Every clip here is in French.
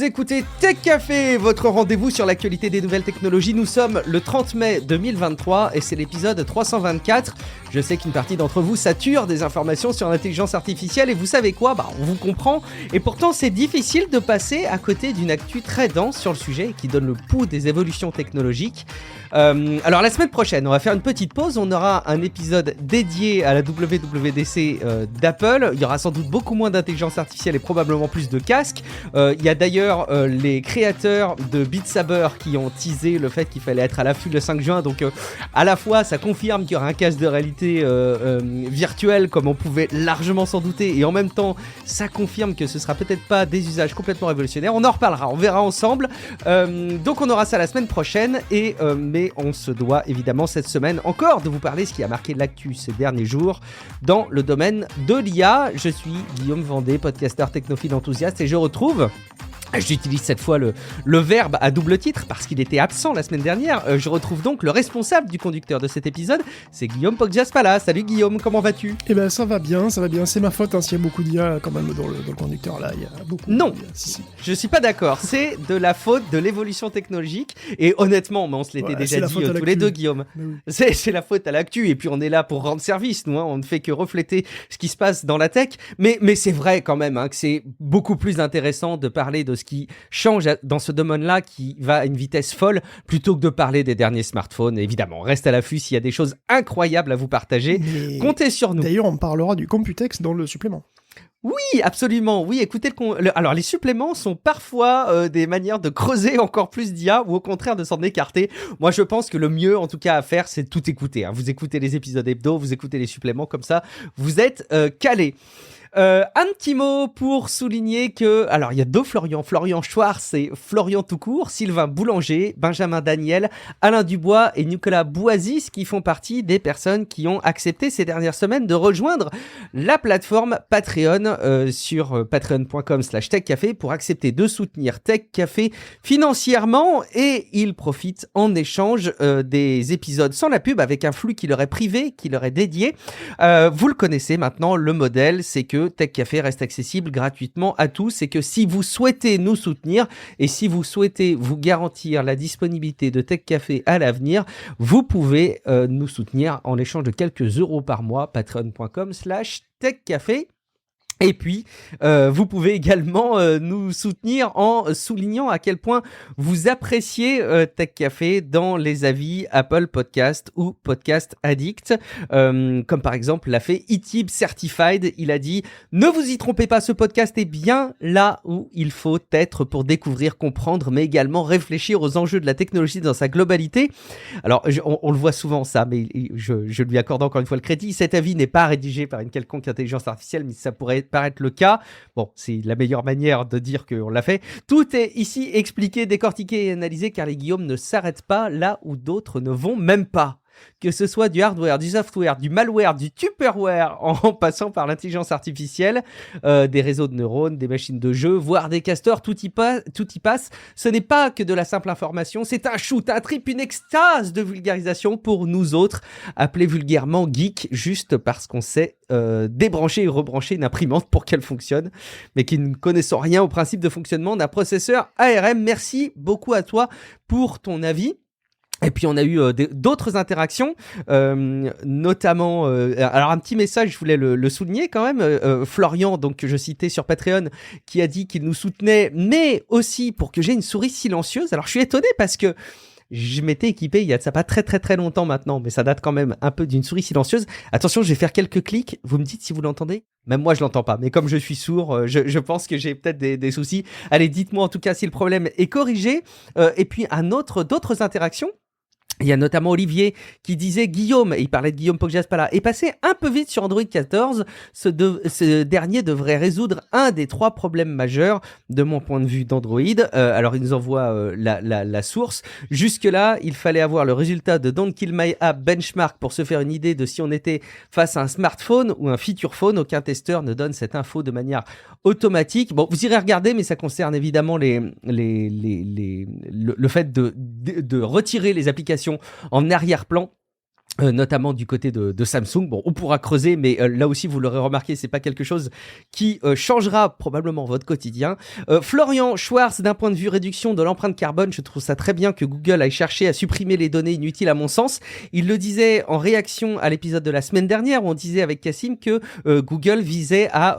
écoutez Tech Café, votre rendez-vous sur l'actualité des nouvelles technologies. Nous sommes le 30 mai 2023 et c'est l'épisode 324. Je sais qu'une partie d'entre vous sature des informations sur l'intelligence artificielle et vous savez quoi ? On vous comprend. Et pourtant, c'est difficile de passer à côté d'une actu très dense sur le sujet qui donne le pouls des évolutions technologiques. Alors la semaine prochaine, on va faire une petite pause. On aura un épisode dédié à la WWDC d'Apple. Il y aura sans doute beaucoup moins d'intelligence artificielle et probablement plus de casques. Il y a d'ailleurs les créateurs de Beat Saber qui ont teasé le fait qu'il fallait être à l'affût le 5 juin. Donc à la fois, ça confirme qu'il y aura un casque de réalité virtuelle comme on pouvait largement s'en douter. Et en même temps, ça confirme que ce sera peut-être pas des usages complètement révolutionnaires. On en reparlera, on verra ensemble. Donc on aura ça la semaine prochaine. Mais on se doit évidemment cette semaine encore de vous parler de ce qui a marqué l'actu ces derniers jours dans le domaine de l'IA. Je suis Guillaume Vendée, podcasteur technophile enthousiaste et je retrouve... J'utilise cette fois le verbe à double titre parce qu'il était absent la semaine dernière. Je retrouve donc le responsable du conducteur de cet épisode, c'est Guillaume Poggiaspala. Salut Guillaume, comment vas-tu ? Eh ben ça va bien, c'est ma faute s'il y a beaucoup d'IA quand même dans le conducteur là, il y a beaucoup Non, d'IA. Si. Je suis pas d'accord, c'est de la faute de l'évolution technologique et honnêtement, on se l'était déjà dit tous les deux Guillaume, oui. c'est la faute à l'actu et puis on est là pour rendre service, nous, on ne fait que refléter ce qui se passe dans la tech, mais c'est vrai quand même que c'est beaucoup plus intéressant de parler de ce qui change dans ce domaine-là qui va à une vitesse folle plutôt que de parler des derniers smartphones. Évidemment, reste à l'affût s'il y a des choses incroyables à vous partager. Mais comptez sur nous. D'ailleurs, on parlera du Computex dans le supplément. Oui, absolument. Oui, écoutez, alors les suppléments sont parfois des manières de creuser encore plus d'IA ou au contraire de s'en écarter. Moi, je pense que le mieux, en tout cas, à faire, c'est de tout écouter. Vous écoutez les épisodes hebdo, vous écoutez les suppléments, comme ça, vous êtes calés. Un petit mot pour souligner que, alors il y a deux Florian Schwartz et Florian tout court, Sylvain Boulanger, Benjamin Daniel, Alain Dubois et Nicolas Bouazis qui font partie des personnes qui ont accepté ces dernières semaines de rejoindre la plateforme Patreon sur patreon.com/techcafé pour accepter de soutenir Tech Café financièrement et ils profitent en échange des épisodes sans la pub avec un flux qui leur est privé, qui leur est dédié. Vous le connaissez maintenant, le modèle c'est que Tech Café reste accessible gratuitement à tous et que si vous souhaitez nous soutenir et si vous souhaitez vous garantir la disponibilité de Tech Café à l'avenir, vous pouvez nous soutenir en échange de quelques euros par mois, patreon.com/techcafé. Et puis, vous pouvez également nous soutenir en soulignant à quel point vous appréciez Tech Café dans les avis Apple Podcast ou Podcast Addict. Comme par exemple l'a fait Itib Certified. Il a dit « Ne vous y trompez pas, ce podcast est bien là où il faut être pour découvrir, comprendre, mais également réfléchir aux enjeux de la technologie dans sa globalité. » Alors, on le voit souvent ça, mais je lui accorde encore une fois le crédit. Cet avis n'est pas rédigé par une quelconque intelligence artificielle, mais ça pourrait paraître le cas. Bon, c'est la meilleure manière de dire qu'on l'a fait. Tout est ici expliqué, décortiqué et analysé car les Guillaume ne s'arrêtent pas là où d'autres ne vont même pas. Que ce soit du hardware, du software, du malware, du tupperware, en passant par l'intelligence artificielle, des réseaux de neurones, des machines de jeu, voire des castors, tout y passe. Ce n'est pas que de la simple information, c'est un shoot, un trip, une extase de vulgarisation pour nous autres, appelés vulgairement geeks, juste parce qu'on sait débrancher et rebrancher une imprimante pour qu'elle fonctionne, mais qui ne connaissons rien au principe de fonctionnement d'un processeur ARM. Merci beaucoup à toi pour ton avis. Et puis on a eu d'autres interactions, notamment, alors un petit message, je voulais le souligner quand même, Florian, donc que je citais sur Patreon, qui a dit qu'il nous soutenait, mais aussi pour que j'ai une souris silencieuse. Alors je suis étonné parce que je m'étais équipé il y a de ça pas très très très longtemps maintenant, mais ça date quand même un peu d'une souris silencieuse. Attention, je vais faire quelques clics, vous me dites si vous l'entendez ? Même moi je l'entends pas, mais comme je suis sourd, je pense que j'ai peut-être des soucis. Allez, dites-moi en tout cas si le problème est corrigé. Et puis d'autres interactions. Il y a notamment Olivier qui disait Guillaume, et il parlait de Guillaume Poggiaspala, est passé un peu vite sur Android 14. Ce dernier devrait résoudre un des 3 problèmes majeurs de mon point de vue d'Android. Alors il nous envoie la source. Jusque-là, il fallait avoir le résultat de Don't Kill My App Benchmark pour se faire une idée de si on était face à un smartphone ou un feature phone. Aucun testeur ne donne cette info de manière automatique. Bon, vous irez regarder, mais ça concerne évidemment le fait de retirer les applications en arrière-plan Notamment du côté de Samsung. Bon, on pourra creuser, mais là aussi, vous l'aurez remarqué, c'est pas quelque chose qui changera probablement votre quotidien. Florian Schwartz, d'un point de vue réduction de l'empreinte carbone, je trouve ça très bien que Google aille chercher à supprimer les données inutiles à mon sens. Il le disait en réaction à l'épisode de la semaine dernière où on disait avec Cassim que Google visait à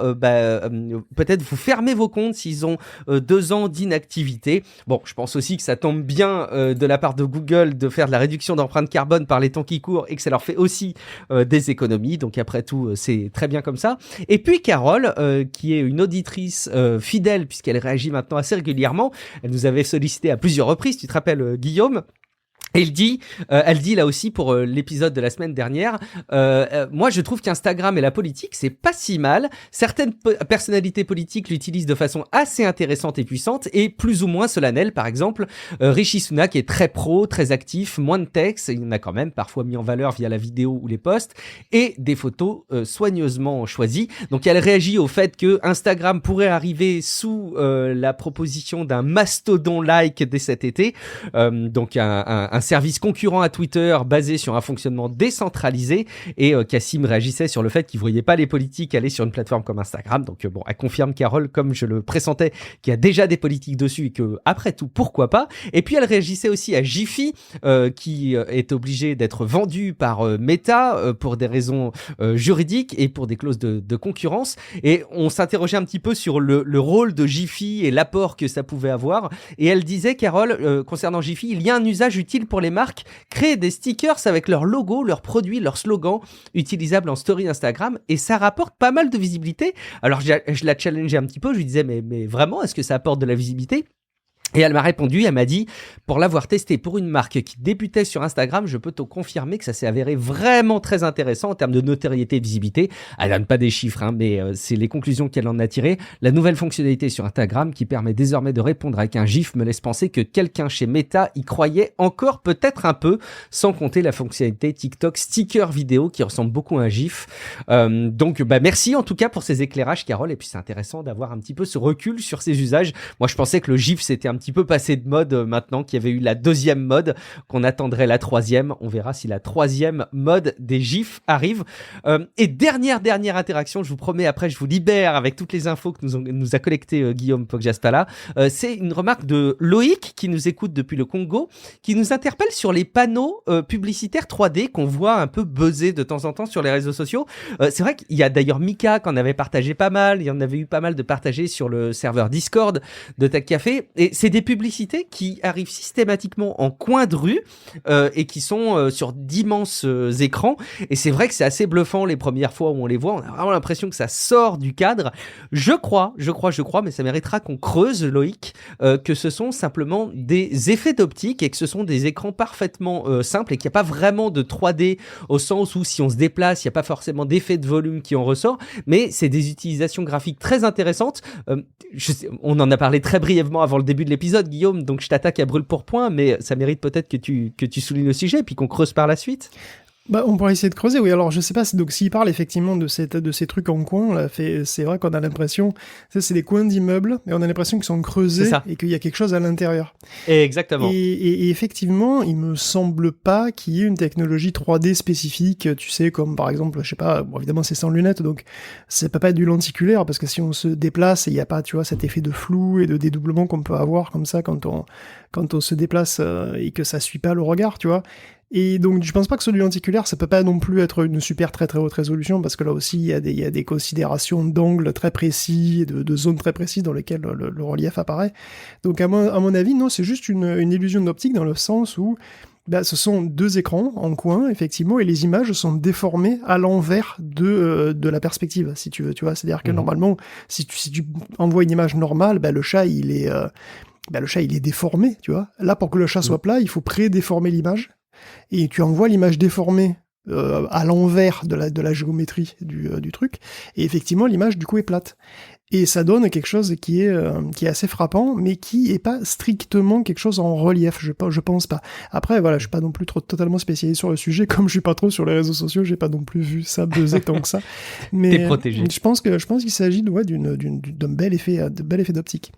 peut-être vous fermer vos comptes s'ils ont 2 ans d'inactivité. Bon, je pense aussi que ça tombe bien de la part de Google de faire de la réduction d'empreinte carbone par les temps qui courent et que ça leur fait aussi des économies. Donc après tout, c'est très bien comme ça. Et puis Carole, qui est une auditrice fidèle puisqu'elle réagit maintenant assez régulièrement. Elle nous avait sollicité à plusieurs reprises, tu te rappelles Guillaume ? Et elle dit là aussi pour l'épisode de la semaine dernière, moi je trouve qu'Instagram et la politique c'est pas si mal. Certaines personnalités politiques l'utilisent de façon assez intéressante et puissante et plus ou moins solennelle. Par exemple, Rishi Sunak est très pro, très actif, moins de texte, il en a quand même parfois mis en valeur via la vidéo ou les posts et des photos soigneusement choisies. Donc elle réagit au fait que Instagram pourrait arriver sous la proposition d'un mastodon-like dès cet été, donc un service concurrent à Twitter basé sur un fonctionnement décentralisé et Cassim réagissait sur le fait qu'il ne voyait pas les politiques aller sur une plateforme comme Instagram. Donc bon, elle confirme Carole comme je le pressentais qu'il y a déjà des politiques dessus et que après tout pourquoi pas. Et puis elle réagissait aussi à Giphy qui est obligé d'être vendu par Meta pour des raisons juridiques et pour des clauses de concurrence. Et on s'interrogeait un petit peu sur le rôle de Giphy et l'apport que ça pouvait avoir. Et elle disait, Carole, concernant Giphy, il y a un usage utile pour les marques, créer des stickers avec leur logo, leurs produits, leurs slogans utilisables en story Instagram et ça rapporte pas mal de visibilité. Alors je la challengeais un petit peu, je lui disais mais vraiment est-ce que ça apporte de la visibilité ? Et elle m'a répondu, elle m'a dit, pour l'avoir testé pour une marque qui débutait sur Instagram, je peux te confirmer que ça s'est avéré vraiment très intéressant en termes de notoriété et de visibilité. Elle donne pas des chiffres, mais c'est les conclusions qu'elle en a tirées. La nouvelle fonctionnalité sur Instagram qui permet désormais de répondre avec un GIF me laisse penser que quelqu'un chez Meta y croyait encore peut-être un peu, sans compter la fonctionnalité TikTok sticker vidéo qui ressemble beaucoup à un GIF. Donc merci en tout cas pour ces éclairages, Carole. Et puis c'est intéressant d'avoir un petit peu ce recul sur ces usages. Moi je pensais que le GIF c'était un petit peu passé de mode maintenant, qu'il y avait eu la 2e mode, qu'on attendrait la 3e. On verra si la 3e mode des GIFs arrive. Et dernière interaction, je vous promets, après je vous libère avec toutes les infos que nous a collecté Guillaume Poggiaspala. C'est une remarque de Loïc qui nous écoute depuis le Congo, qui nous interpelle sur les panneaux publicitaires 3D qu'on voit un peu buzzer de temps en temps sur les réseaux sociaux. C'est vrai qu'il y a d'ailleurs Mika qui en avait partagé pas mal, il y en avait eu pas mal de partagés sur le serveur Discord de Tech Café, et c'est des publicités qui arrivent systématiquement en coin de rue et qui sont sur d'immenses écrans, et c'est vrai que c'est assez bluffant les premières fois où on les voit, on a vraiment l'impression que ça sort du cadre. Je crois, mais ça méritera qu'on creuse, Loïc, que ce sont simplement des effets d'optique et que ce sont des écrans parfaitement simples et qu'il n'y a pas vraiment de 3D au sens où si on se déplace, il n'y a pas forcément d'effet de volume qui en ressort, mais c'est des utilisations graphiques très intéressantes. On en a parlé très brièvement avant le début de l'épisode, Guillaume, donc je t'attaque à brûle-pourpoint, mais ça mérite peut-être que tu soulignes le sujet et puis qu'on creuse par la suite. On pourrait essayer de creuser, oui. Alors, je sais pas, donc s'il parle effectivement de ces trucs en coin, là, c'est vrai qu'on a l'impression, c'est des coins d'immeubles, et on a l'impression qu'ils sont creusés et qu'il y a quelque chose à l'intérieur. Exactement. Et effectivement, il me semble pas qu'il y ait une technologie 3D spécifique, tu sais, comme par exemple, je sais pas, bon, évidemment c'est sans lunettes, donc ça peut pas être du lenticulaire, parce que si on se déplace, il y a pas, tu vois, cet effet de flou et de dédoublement qu'on peut avoir comme ça quand on se déplace et que ça suit pas le regard, tu vois. Et donc, je pense pas que celui lenticulaire, ça peut pas non plus être une super très haute résolution, parce que là aussi, il y a des considérations d'angles très précis, de zones très précises dans lesquelles le relief apparaît. Donc, à mon avis, non, c'est juste une illusion d'optique dans le sens où, ce sont 2 écrans en coin, effectivement, et les images sont déformées à l'envers de la perspective, si tu veux, tu vois. C'est-à-dire que normalement, si tu envoies une image normale, le chat, il est déformé, tu vois. Là, pour que le chat soit plat, il faut pré-déformer l'image. Et tu envoies l'image déformée à l'envers de la géométrie du truc, et effectivement l'image du coup est plate. Et ça donne quelque chose qui est assez frappant, mais qui est pas strictement quelque chose en relief, je pense pas. Après voilà, je suis pas non plus totalement spécialisé sur le sujet, comme je suis pas trop sur les réseaux sociaux, j'ai pas non plus vu ça buzzer tant que ça. Mais t'es protégé. Je pense qu'il s'agit d'un bel effet d'optique.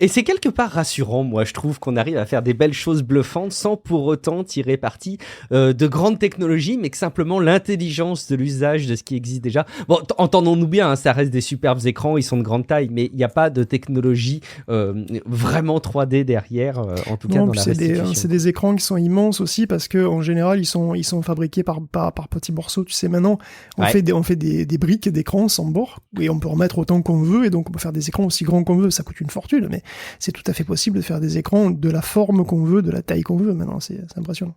Et c'est quelque part rassurant, moi, je trouve qu'on arrive à faire des belles choses bluffantes sans pour autant tirer parti de grandes technologies, mais que simplement l'intelligence de l'usage de ce qui existe déjà. Bon, entendons-nous bien, hein, ça reste des superbes écrans, ils sont de grande taille, mais il n'y a pas de technologie vraiment 3D derrière, en tout cas dans la restitution. C'est des écrans qui sont immenses aussi, parce que en général, ils sont fabriqués par petits morceaux. Tu sais, maintenant, on fait des briques d'écrans sans bord, et on peut remettre autant qu'on veut, et donc on peut faire des écrans aussi grands qu'on veut. Ça coûte une fortune, mais c'est tout à fait possible de faire des écrans de la forme qu'on veut, de la taille qu'on veut. Maintenant, c'est impressionnant.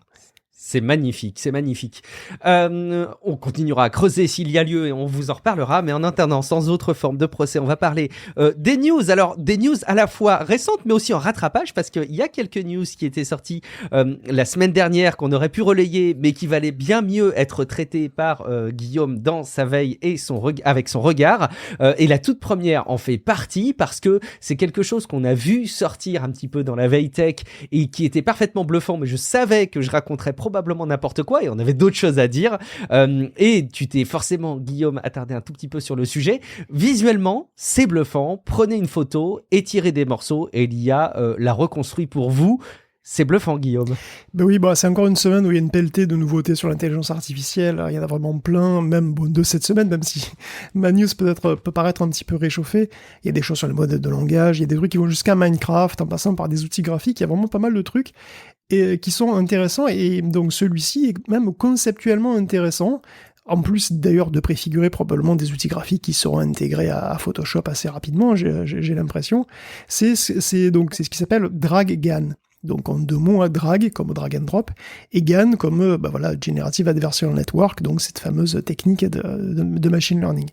C'est magnifique, c'est magnifique. On continuera à creuser s'il y a lieu et on vous en reparlera, mais en attendant, sans autre forme de procès, on va parler des news. Alors, des news à la fois récentes, mais aussi en rattrapage, parce qu'il y a quelques news qui étaient sorties la semaine dernière, qu'on aurait pu relayer, mais qui valaient bien mieux être traitées par Guillaume dans sa veille et avec son regard. Et la toute première en fait partie, parce que c'est quelque chose qu'on a vu sortir un petit peu dans la veille tech et qui était parfaitement bluffant, mais je savais que je raconterais probablement n'importe quoi et on avait d'autres choses à dire et tu t'es forcément, Guillaume, attardé un tout petit peu sur le sujet. Visuellement, c'est bluffant, prenez une photo, étirez des morceaux et l'IA l'a reconstruit pour vous. C'est bluffant, Guillaume. Ben oui, c'est encore une semaine où il y a une pelletée de nouveautés sur l'intelligence artificielle. Il y en a vraiment plein, même de cette semaine, même si ma news peut paraître un petit peu réchauffée. Il y a des choses sur les modèles de langage, il y a des trucs qui vont jusqu'à Minecraft, en passant par des outils graphiques. Il y a vraiment pas mal de trucs et qui sont intéressants. Et donc celui-ci est même conceptuellement intéressant. En plus, d'ailleurs, de préfigurer probablement des outils graphiques qui seront intégrés à Photoshop assez rapidement, j'ai l'impression. C'est ce qui s'appelle DragGAN. Donc en deux mots, drag comme drag and drop, et GAN comme Generative Adversarial Network, donc cette fameuse technique de machine learning.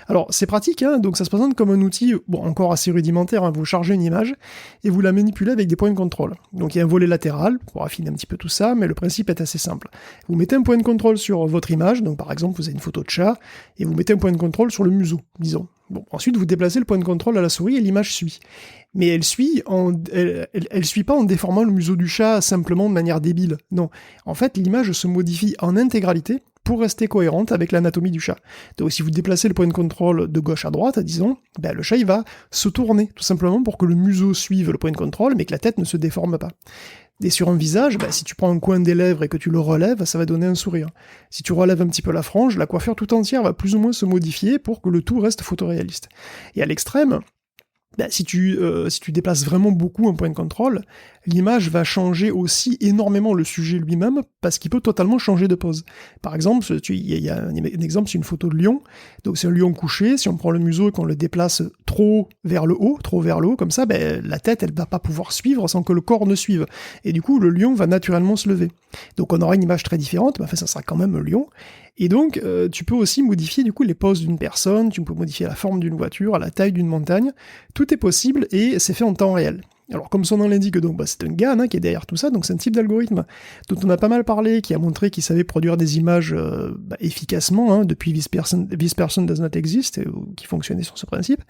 Alors c'est pratique, hein, donc ça se présente comme un outil encore assez rudimentaire, hein, vous chargez une image et vous la manipulez avec des points de contrôle. Donc il y a un volet latéral pour affiner un petit peu tout ça, mais le principe est assez simple. Vous mettez un point de contrôle sur votre image, donc par exemple vous avez une photo de chat, et vous mettez un point de contrôle sur le museau, disons. Bon, ensuite vous déplacez le point de contrôle à la souris et l'image suit. Mais elle suit pas en déformant le museau du chat simplement de manière débile. Non. En fait, l'image se modifie en intégralité pour rester cohérente avec l'anatomie du chat. Donc si vous déplacez le point de contrôle de gauche à droite, disons, le chat il va se tourner, tout simplement pour que le museau suive le point de contrôle, mais que la tête ne se déforme pas. Et sur un visage, si tu prends un coin des lèvres et que tu le relèves, ça va donner un sourire. Si tu relèves un petit peu la frange, la coiffure tout entière va plus ou moins se modifier pour que le tout reste photoréaliste. Et à l'extrême, si tu déplaces vraiment beaucoup un point de contrôle, l'image va changer aussi énormément le sujet lui-même, parce qu'il peut totalement changer de pose. Par exemple, il y a un exemple, c'est une photo de lion, donc c'est un lion couché, si on prend le museau et qu'on le déplace trop vers le haut, comme ça, la tête, elle va pas pouvoir suivre sans que le corps ne suive. Et du coup, le lion va naturellement se lever. Donc on aura une image très différente, mais ça sera quand même un lion. Et donc, tu peux aussi modifier du coup les poses d'une personne, tu peux modifier la forme d'une voiture, la taille d'une montagne, tout est possible et c'est fait en temps réel. Alors comme son nom l'indique, donc c'est un GAN qui est derrière tout ça, donc c'est un type d'algorithme dont on a pas mal parlé, qui a montré qu'il savait produire des images efficacement, depuis This Person Does Not Exist, qui fonctionnait sur ce principe.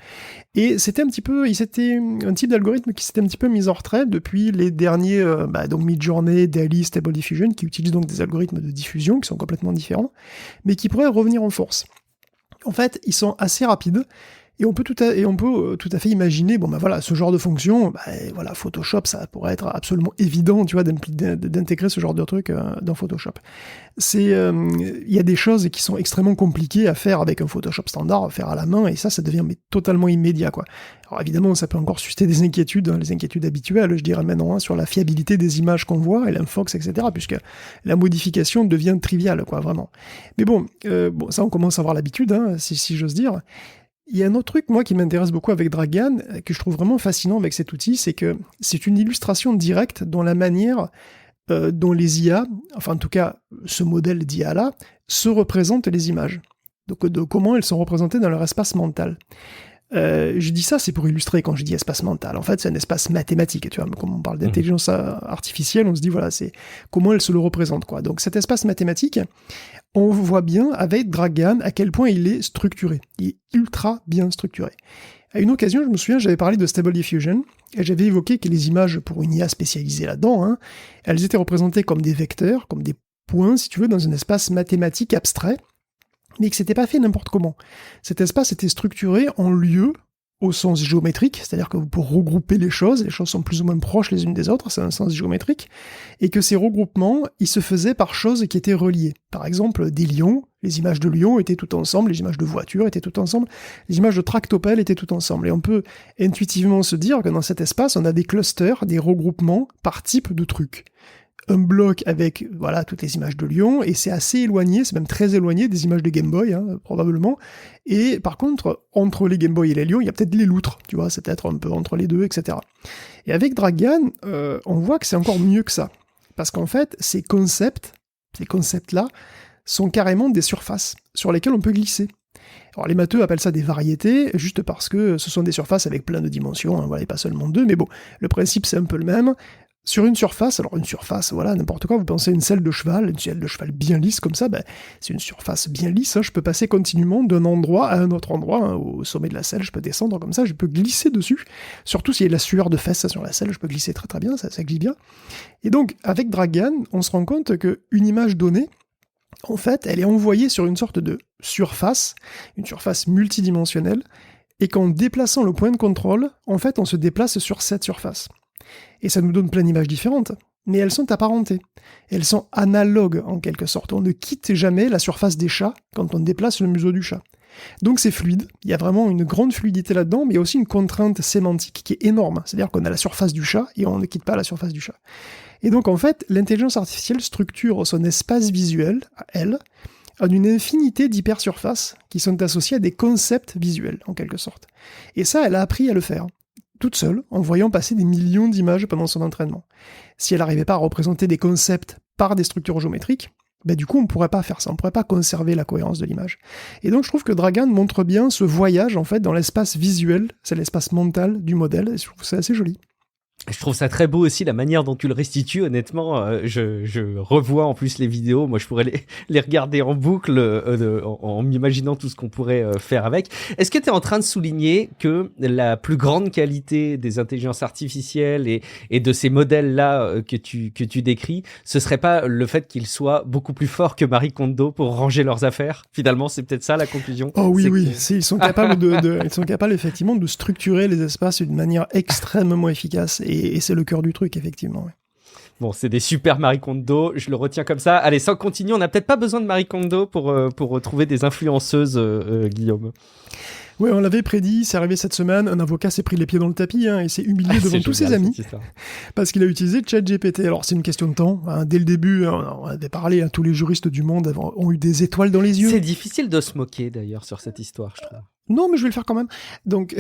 Et c'était un type d'algorithme qui s'était un petit peu mis en retrait depuis les derniers, donc Midjourney, DALL-E, Stable Diffusion, qui utilisent donc des algorithmes de diffusion qui sont complètement différents, mais qui pourraient revenir en force. En fait, ils sont assez rapides. Et on peut tout à fait imaginer, ce genre de fonction, Photoshop, ça pourrait être absolument évident, tu vois, d'intégrer ce genre de truc dans Photoshop. Il y a des choses qui sont extrêmement compliquées à faire avec un Photoshop standard, à faire à la main, et ça devient totalement immédiat, quoi. Alors évidemment, ça peut encore susciter des inquiétudes, les inquiétudes habituelles, je dirais maintenant, sur la fiabilité des images qu'on voit, et l'infox, etc., puisque la modification devient triviale, quoi, vraiment. Mais ça, on commence à avoir l'habitude, si j'ose dire. Il y a un autre truc, moi, qui m'intéresse beaucoup avec DragGAN, que je trouve vraiment fascinant avec cet outil, c'est que c'est une illustration directe dans la manière dont les IA, enfin en tout cas ce modèle d'IA-là, se représentent les images. Donc de comment elles sont représentées dans leur espace mental. Je dis ça, c'est pour illustrer quand je dis espace mental. En fait, c'est un espace mathématique, tu vois. Comme on parle d'intelligence artificielle, on se dit, c'est comment elle se le représente, quoi. Donc cet espace mathématique, on voit bien avec DragGAN à quel point il est structuré. Il est ultra bien structuré. À une occasion, je me souviens, j'avais parlé de Stable Diffusion, et j'avais évoqué que les images pour une IA spécialisée là-dedans, elles étaient représentées comme des vecteurs, comme des points, si tu veux, dans un espace mathématique abstrait, mais que c'était pas fait n'importe comment. Cet espace était structuré en lieux au sens géométrique, c'est-à-dire que pour regrouper les choses sont plus ou moins proches les unes des autres, c'est un sens géométrique, et que ces regroupements, ils se faisaient par choses qui étaient reliées. Par exemple, des lions, les images de lions étaient toutes ensemble, les images de voitures étaient toutes ensemble, les images de tractopelles étaient toutes ensemble. Et on peut intuitivement se dire que dans cet espace, on a des clusters, des regroupements par type de truc. Un bloc avec voilà toutes les images de Lyon, et c'est assez éloigné, c'est même très éloigné des images de Game Boy, probablement. Et par contre, entre les Game Boy et les Lyon, il y a peut-être les loutres, tu vois, c'est peut-être un peu entre les deux, etc. Et avec Dragan, on voit que c'est encore mieux que ça. Parce qu'en fait, ces concepts-là, sont carrément des surfaces sur lesquelles on peut glisser. Alors les matheux appellent ça des variétés, juste parce que ce sont des surfaces avec plein de dimensions, voilà, et pas seulement deux, mais bon, le principe c'est un peu le même. Sur une surface, voilà, n'importe quoi, vous pensez à une selle de cheval bien lisse comme ça, c'est une surface bien lisse, je peux passer continuellement d'un endroit à un autre endroit, au sommet de la selle, je peux descendre comme ça, je peux glisser dessus, surtout s'il y a de la sueur de fesses sur la selle, je peux glisser très très bien, ça glisse bien. Et donc, avec Dragan, on se rend compte qu'une image donnée, en fait, elle est envoyée sur une sorte de surface, une surface multidimensionnelle, et qu'en déplaçant le point de contrôle, en fait, on se déplace sur cette surface. Et ça nous donne plein d'images différentes, mais elles sont apparentées. Elles sont analogues, en quelque sorte. On ne quitte jamais la surface des chats quand on déplace le museau du chat. Donc c'est fluide, il y a vraiment une grande fluidité là-dedans, mais il y a aussi une contrainte sémantique qui est énorme. C'est-à-dire qu'on a la surface du chat, et on ne quitte pas la surface du chat. Et donc en fait, l'intelligence artificielle structure son espace visuel, à elle, en une infinité d'hypersurfaces qui sont associées à des concepts visuels, en quelque sorte. Et ça, elle a appris à le faire, toute seule, en voyant passer des millions d'images pendant son entraînement. Si elle n'arrivait pas à représenter des concepts par des structures géométriques, du coup, on ne pourrait pas faire ça, on ne pourrait pas conserver la cohérence de l'image. Et donc, je trouve que Dragan montre bien ce voyage, en fait, dans l'espace visuel, c'est l'espace mental du modèle, et je trouve que c'est assez joli. Je trouve ça très beau aussi, la manière dont tu le restitues, honnêtement, je revois en plus les vidéos, moi je pourrais les regarder en boucle en m'imaginant tout ce qu'on pourrait faire avec. Est-ce que tu es en train de souligner que la plus grande qualité des intelligences artificielles et de ces modèles-là que tu décris, ce serait pas le fait qu'ils soient beaucoup plus forts que Marie Kondo pour ranger leurs affaires? Finalement, c'est peut-être ça la conclusion. Oh oui, ils sont capables ils sont capables effectivement de structurer les espaces d'une manière extrêmement efficace. Et c'est le cœur du truc, effectivement. Ouais. Bon, c'est des super Marie Kondo, je le retiens comme ça. Allez, sans continuer, on n'a peut-être pas besoin de Marie Kondo pour trouver des influenceuses, Guillaume. Oui, on l'avait prédit, c'est arrivé cette semaine, un avocat s'est pris les pieds dans le tapis et s'est humilié devant tous ses amis parce qu'il a utilisé ChatGPT. Alors c'est une question de temps, dès le début, on avait parlé, tous les juristes du monde ont eu des étoiles dans les yeux. C'est difficile de se moquer d'ailleurs sur cette histoire, je trouve. Non, mais je vais le faire quand même. Donc,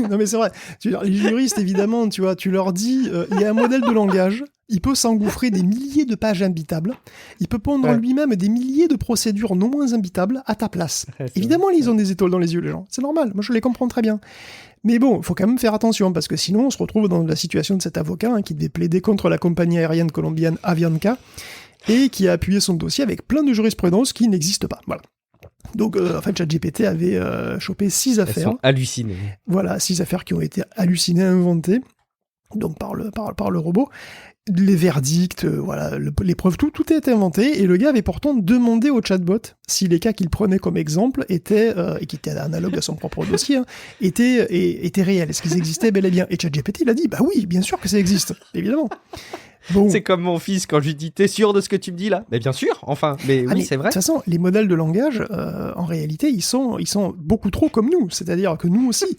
non mais c'est vrai. Les juristes, évidemment, tu vois, tu leur dis, il y a un modèle de langage, il peut s'engouffrer des milliers de pages imbitables, il peut pondre lui-même des milliers de procédures non moins imbitables à ta place. Évidemment, ils ont des étoiles dans les yeux, les gens. C'est normal, moi je les comprends très bien. Mais bon, il faut quand même faire attention, parce que sinon on se retrouve dans la situation de cet avocat qui devait plaider contre la compagnie aérienne colombienne Avianca, et qui a appuyé son dossier avec plein de jurisprudence qui n'existent pas. Voilà. Donc, en fait, ChatGPT avait chopé 6 affaires. Elles sont hallucinées. Voilà, 6 affaires qui ont été hallucinées, inventées, donc par le robot. Les verdicts, voilà, les preuves, tout a été inventé, et le gars avait pourtant demandé au chatbot si les cas qu'il prenait comme exemple étaient, et qui étaient analogues à son propre dossier, étaient réels, est-ce qu'ils existaient bel et bien. Et ChatGPT, il a dit, bah oui, bien sûr que ça existe, évidemment. Bon. C'est comme mon fils quand je lui dis « T'es sûr de ce que tu me dis là ?» Mais bien sûr, enfin, mais oui, c'est vrai. De toute façon, les modèles de langage, en réalité, ils sont beaucoup trop comme nous. C'est-à-dire que nous aussi,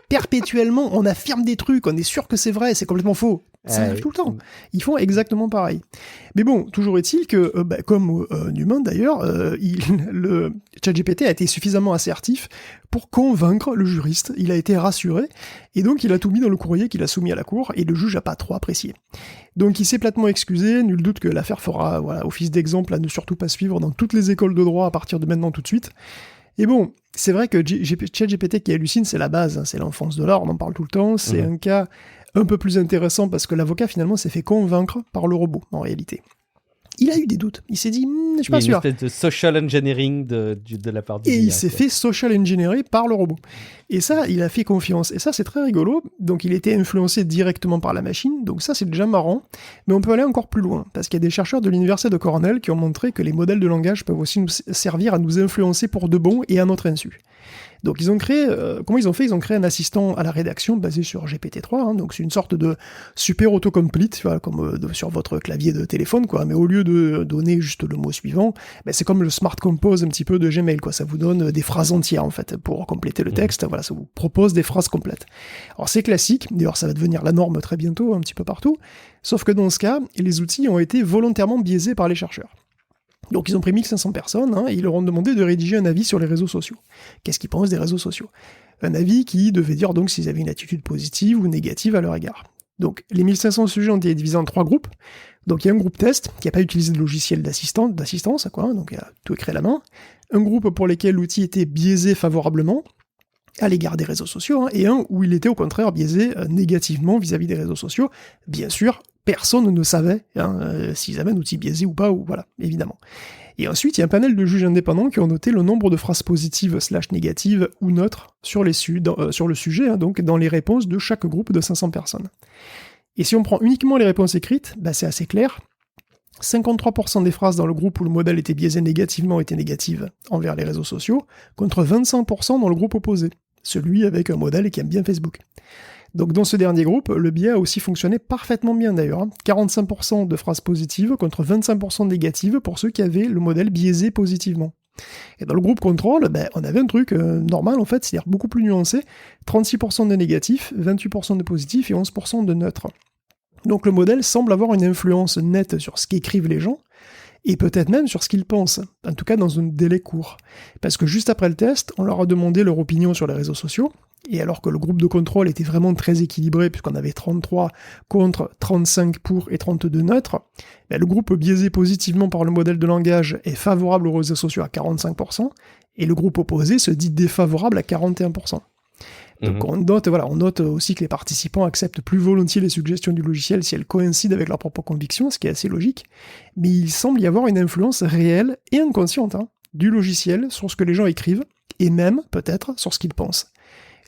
perpétuellement, on affirme des trucs, on est sûr que c'est vrai, c'est complètement faux. Ça arrive tout le temps. Ils font exactement pareil. Mais bon, toujours est-il que, comme un humain d'ailleurs, le ChatGPT a été suffisamment assertif pour convaincre le juriste. Il a été rassuré, et donc il a tout mis dans le courrier qu'il a soumis à la cour, et le juge n'a pas trop apprécié. Donc il s'est platement excusé, nul doute que l'affaire fera office d'exemple à ne surtout pas suivre dans toutes les écoles de droit à partir de maintenant tout de suite. Et bon, c'est vrai que ChatGPT qui hallucine, c'est la base, c'est l'enfance de l'or, on en parle tout le temps, c'est un cas un peu plus intéressant parce que l'avocat finalement s'est fait convaincre par le robot, en réalité. Il a eu des doutes, il s'est dit, je suis pas sûr. Il y a une espèce de social engineering de la part du Et IA, il s'est fait social engineer par le robot. Et ça, il a fait confiance. Et ça, c'est très rigolo. Donc, il était influencé directement par la machine. Donc ça, c'est déjà marrant. Mais on peut aller encore plus loin. Parce qu'il y a des chercheurs de l'université de Cornell qui ont montré que les modèles de langage peuvent aussi nous servir à nous influencer pour de bon et à notre insu. Donc ils ont créé, comment ils ont fait? Ils ont créé un assistant à la rédaction basé sur GPT-3, hein, donc c'est une sorte de super autocomplete, tu vois, comme sur votre clavier de téléphone, quoi. Mais au lieu de donner juste le mot suivant, ben, c'est comme le Smart Compose un petit peu de Gmail, quoi. Ça vous donne des phrases entières en fait pour compléter le texte. Voilà, ça vous propose des phrases complètes. Alors c'est classique, d'ailleurs ça va devenir la norme très bientôt, un petit peu partout. Sauf que dans ce cas, les outils ont été volontairement biaisés par les chercheurs. Donc ils ont pris 1500 personnes, hein, et ils leur ont demandé de rédiger un avis sur les réseaux sociaux. Qu'est-ce qu'ils pensent des réseaux sociaux? Un avis qui devait dire donc s'ils avaient une attitude positive ou négative à leur égard. Donc les 1500 sujets ont été divisés en 3 groupes. Donc il y a un groupe test qui n'a pas utilisé de logiciel d'assistance, quoi, hein, donc il a tout écrit à la main. Un groupe pour lequel l'outil était biaisé favorablement à l'égard des réseaux sociaux, hein, et un où il était au contraire biaisé négativement vis-à-vis des réseaux sociaux. Bien sûr, personne ne savait s'ils avaient un outil biaisé ou pas, ou voilà, évidemment. Et ensuite, il y a un panel de juges indépendants qui ont noté le nombre de phrases positives / négatives ou neutres sur le sujet, hein, donc dans les réponses de chaque groupe de 500 personnes. Et si on prend uniquement les réponses écrites, bah c'est assez clair. 53% des phrases dans le groupe où le modèle était biaisé négativement étaient négatives envers les réseaux sociaux, contre 25% dans le groupe opposé, celui avec un modèle qui aime bien Facebook. Donc dans ce dernier groupe, le biais a aussi fonctionné parfaitement bien d'ailleurs. 45% de phrases positives contre 25% négatives pour ceux qui avaient le modèle biaisé positivement. Et dans le groupe contrôle, on avait un truc normal en fait, c'est-à-dire beaucoup plus nuancé. 36% de négatifs, 28% de positifs et 11% de neutres. Donc le modèle semble avoir une influence nette sur ce qu'écrivent les gens, et peut-être même sur ce qu'ils pensent, en tout cas dans un délai court. Parce que juste après le test, on leur a demandé leur opinion sur les réseaux sociaux, et alors que le groupe de contrôle était vraiment très équilibré, puisqu'on avait 33 contre, 35 pour et 32 neutres, le groupe biaisé positivement par le modèle de langage est favorable aux réseaux sociaux à 45%, et le groupe opposé se dit défavorable à 41%. Donc on note aussi que les participants acceptent plus volontiers les suggestions du logiciel si elles coïncident avec leurs propres convictions, ce qui est assez logique, mais il semble y avoir une influence réelle et inconsciente du logiciel sur ce que les gens écrivent, et même, peut-être, sur ce qu'ils pensent.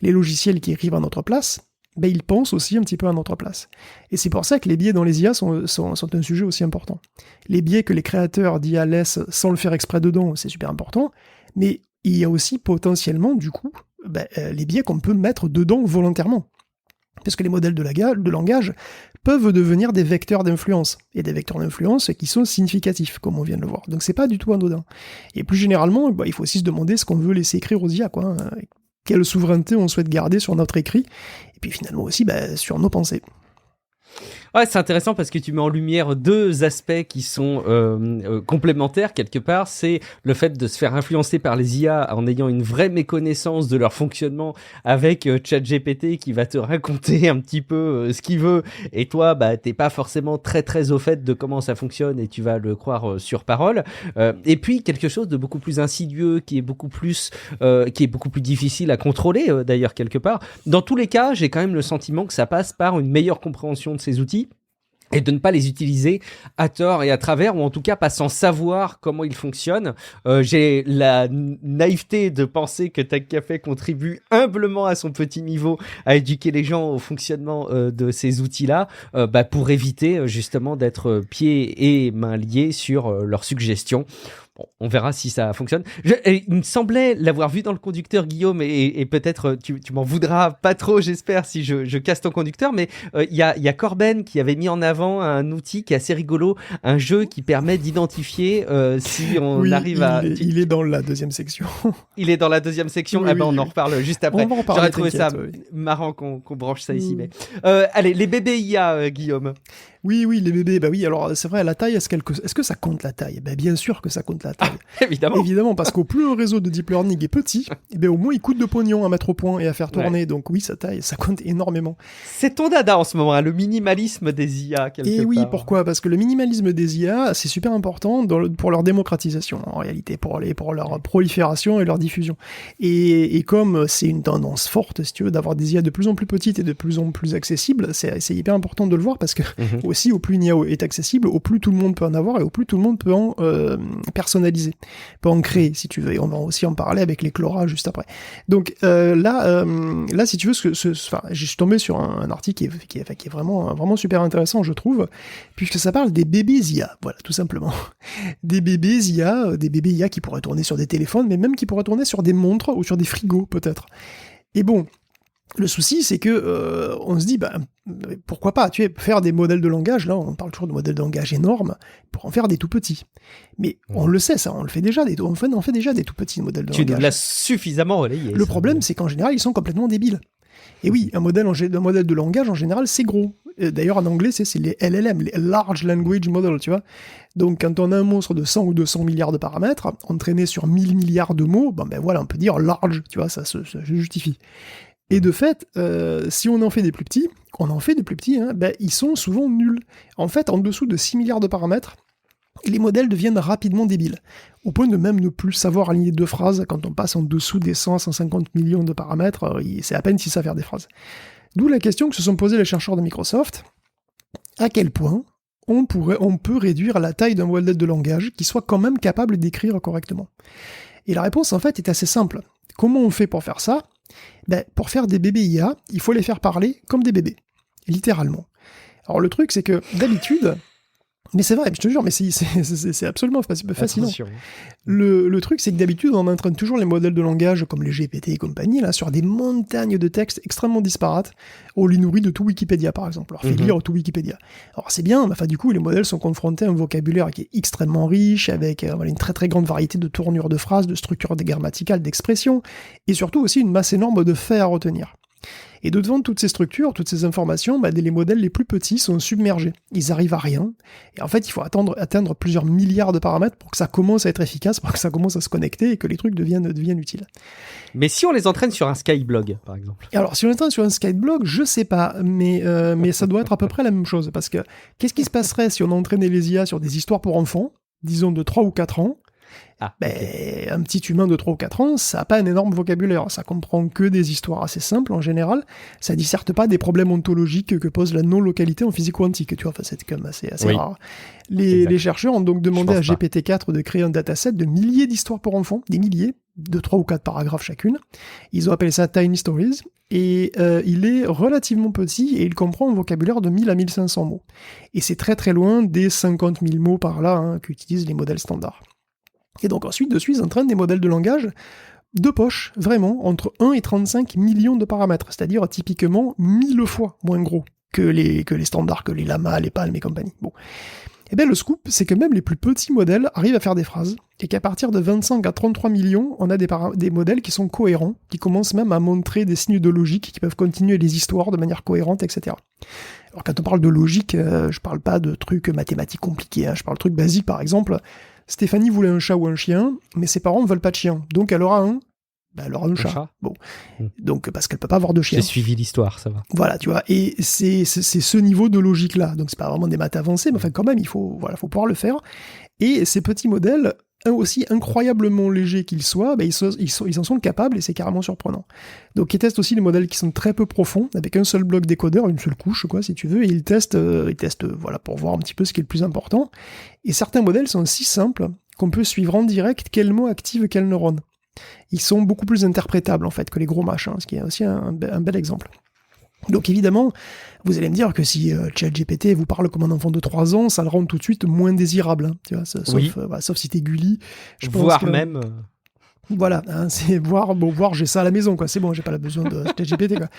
Les logiciels qui écrivent à notre place, ils pensent aussi un petit peu à notre place. Et c'est pour ça que les biais dans les IA sont un sujet aussi important. Les biais que les créateurs d'IA laissent sans le faire exprès dedans, c'est super important, mais il y a aussi potentiellement, du coup, les biais qu'on peut mettre dedans volontairement. Parce que les modèles de langage peuvent devenir des vecteurs d'influence, et des vecteurs d'influence qui sont significatifs, comme on vient de le voir. Donc c'est pas du tout anodin. Et plus généralement, il faut aussi se demander ce qu'on veut laisser écrire aux IA, quoi. Quelle souveraineté on souhaite garder sur notre écrit, et puis finalement aussi sur nos pensées. Ouais, c'est intéressant parce que tu mets en lumière deux aspects qui sont complémentaires quelque part. C'est le fait de se faire influencer par les IA en ayant une vraie méconnaissance de leur fonctionnement avec ChatGPT qui va te raconter un petit peu ce qu'il veut et toi, t'es pas forcément très très au fait de comment ça fonctionne et tu vas le croire sur parole. Et puis quelque chose de beaucoup plus insidieux qui est beaucoup plus difficile à contrôler d'ailleurs quelque part. Dans tous les cas, j'ai quand même le sentiment que ça passe par une meilleure compréhension de ces outils et de ne pas les utiliser à tort et à travers, ou en tout cas pas sans savoir comment ils fonctionnent. J'ai la naïveté de penser que Tech Café contribue humblement à son petit niveau à éduquer les gens au fonctionnement de ces outils-là, pour éviter justement d'être pieds et mains liés sur leurs suggestions. Bon, on verra si ça fonctionne. Il me semblait l'avoir vu dans le conducteur, Guillaume, et peut-être tu m'en voudras pas trop, j'espère, si je casse ton conducteur, mais il y a Corben qui avait mis en avant un outil qui est assez rigolo, un jeu qui permet d'identifier si on arrive à... Il est dans la deuxième section. Il est dans la deuxième section, oui, on en reparle juste après. J'aurais trouvé ça marrant qu'on branche ça ici. Mais allez, les bébés IA, Guillaume. Oui, les bébés, oui, alors c'est vrai, la taille, est-ce que ça compte la taille? Bien sûr que ça compte la taille. Évidemment. Évidemment, parce qu'au plus un réseau de deep learning est petit, au moins il coûte de pognon à mettre au point et à faire tourner, donc oui, sa taille, ça compte énormément. C'est ton dada en ce moment, le minimalisme des IA, quelque part. Et oui, pourquoi? Parce que le minimalisme des IA, c'est super important pour leur démocratisation, en réalité, pour leur prolifération et leur diffusion. Et comme c'est une tendance forte, si tu veux, d'avoir des IA de plus en plus petites et de plus en plus accessibles, c'est hyper important de le voir, parce que aussi, au plus une IA est accessible, au plus tout le monde peut en avoir et au plus tout le monde peut en personnaliser, peut en créer, si tu veux. Et on va aussi en parler avec les Clora juste après. Donc là, si tu veux, je suis tombé sur un article qui est vraiment, vraiment super intéressant, je trouve, puisque ça parle des bébés IA, voilà, tout simplement. Des bébés IA qui pourraient tourner sur des téléphones, mais même qui pourraient tourner sur des montres ou sur des frigos, peut-être. Et bon, le souci, c'est que on se dit, pourquoi pas, faire des modèles de langage, là, on parle toujours de modèles de langage énormes, pour en faire des tout petits. Mais on le sait, ça, on le fait déjà, on fait déjà des tout petits modèles de langage. Tu nous l'as suffisamment relayé. Le problème, c'est qu'en général, ils sont complètement débiles. Et oui, un modèle de langage, en général, c'est gros. D'ailleurs, en anglais, c'est les LLM, les Large Language Model, tu vois. Donc, quand on a un monstre de 100 ou 200 milliards de paramètres, entraîné sur 1000 milliards de mots, voilà, on peut dire large, tu vois, ça se justifie. Et de fait, si on en fait des plus petits, ils sont souvent nuls. En fait, en dessous de 6 milliards de paramètres, les modèles deviennent rapidement débiles, au point de même ne plus savoir aligner deux phrases. Quand on passe en dessous des 100-150 millions de paramètres, c'est à peine s'ils savent faire des phrases. D'où la question que se sont posés les chercheurs de Microsoft, à quel point on peut réduire la taille d'un modèle de langage qui soit quand même capable d'écrire correctement. Et la réponse, en fait, est assez simple. Comment on fait pour faire ça ? Pour faire des bébés IA, il faut les faire parler comme des bébés, littéralement. Alors le truc, c'est que d'habitude, mais c'est vrai, je te jure, mais c'est absolument fascinant. Attention. Le truc, c'est que d'habitude, on entraîne toujours les modèles de langage comme les GPT et compagnie, là, sur des montagnes de textes extrêmement disparates. On les nourrit de tout Wikipédia, par exemple. On leur fait lire tout Wikipédia. Alors c'est bien, mais du coup, les modèles sont confrontés à un vocabulaire qui est extrêmement riche, avec une très très grande variété de tournures de phrases, de structures grammaticales, d'expressions, et surtout aussi une masse énorme de faits à retenir. Et devant toutes ces structures, toutes ces informations, les modèles les plus petits sont submergés. Ils arrivent à rien. Et en fait, il faut atteindre plusieurs milliards de paramètres pour que ça commence à être efficace, pour que ça commence à se connecter et que les trucs deviennent utiles. Mais si on les entraîne sur un Skyblog, par exemple. Alors, si on les entraîne sur un Skyblog, je sais pas, mais ça doit être à peu près la même chose. Parce que, qu'est-ce qui se passerait si on entraînait les IA sur des histoires pour enfants, disons de 3 ou 4 ans, un petit humain de 3 ou 4 ans, ça n'a pas un énorme vocabulaire, ça comprend que des histoires assez simples en général, ça disserte pas des problèmes ontologiques que pose la non-localité en physique quantique, tu vois, c'est quand même assez rare. Les chercheurs ont donc demandé à GPT-4 de créer un dataset de milliers d'histoires pour enfants, des milliers, de 3 ou 4 paragraphes chacune. Ils ont appelé ça Tiny Stories, et il est relativement petit, et il comprend un vocabulaire de 1000 à 1500 mots. Et c'est très très loin des 50 000 mots par là qu'utilisent les modèles standards. Et donc ensuite, dessus, ils entraînent des modèles de langage de poche, vraiment, entre 1 et 35 millions de paramètres, c'est-à-dire typiquement 1000 fois moins gros que les standards, que les Llama, les Palm et compagnie. Bon. Et bien le scoop, c'est que même les plus petits modèles arrivent à faire des phrases, et qu'à partir de 25 à 33 millions, on a des modèles qui sont cohérents, qui commencent même à montrer des signes de logique, qui peuvent continuer les histoires de manière cohérente, etc. Alors quand on parle de logique, je parle pas de trucs mathématiques compliqués, je parle de trucs basiques, par exemple. Stéphanie voulait un chat ou un chien, mais ses parents ne veulent pas de chien. Donc elle aura un chat. Bon. Donc parce qu'elle peut pas avoir de chien. J'ai suivi l'histoire, ça va. Voilà, tu vois. Et c'est ce niveau de logique-là. Donc c'est pas vraiment des maths avancées, mais quand même, il faut pouvoir le faire. Et ces petits modèles, aussi incroyablement légers qu'ils soient, ils en sont capables et c'est carrément surprenant. Donc ils testent aussi les modèles qui sont très peu profonds, avec un seul bloc décodeur, une seule couche, quoi, si tu veux, et ils testent pour voir un petit peu ce qui est le plus important. Et certains modèles sont si simples qu'on peut suivre en direct quel mot active quel neurone. Ils sont beaucoup plus interprétables, en fait, que les gros machins, ce qui est aussi un bel exemple. Donc évidemment, vous allez me dire que si ChatGPT vous parle comme un enfant de 3 ans, ça le rend tout de suite moins désirable. Tu vois, sauf si t'es Gulli. Voire même... Voilà, c'est voir, j'ai ça à la maison, quoi. C'est bon, j'ai pas besoin de ChatGPT, quoi.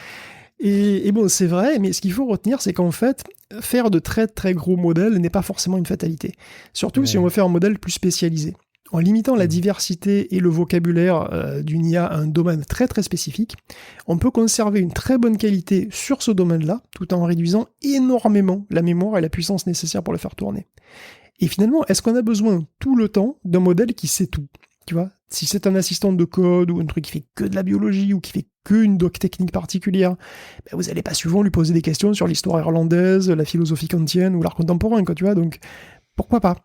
Et bon, c'est vrai, mais ce qu'il faut retenir, c'est qu'en fait, faire de très très gros modèles n'est pas forcément une fatalité. Surtout si on veut faire un modèle plus spécialisé. En limitant la diversité et le vocabulaire d'une IA à un domaine très très spécifique, on peut conserver une très bonne qualité sur ce domaine-là, tout en réduisant énormément la mémoire et la puissance nécessaires pour le faire tourner. Et finalement, est-ce qu'on a besoin tout le temps d'un modèle qui sait tout ? Tu vois, si c'est un assistant de code ou un truc qui fait que de la biologie ou qui fait qu'une doc technique particulière, vous n'allez pas souvent lui poser des questions sur l'histoire irlandaise, la philosophie kantienne ou l'art contemporain, quoi, tu vois, donc pourquoi pas ?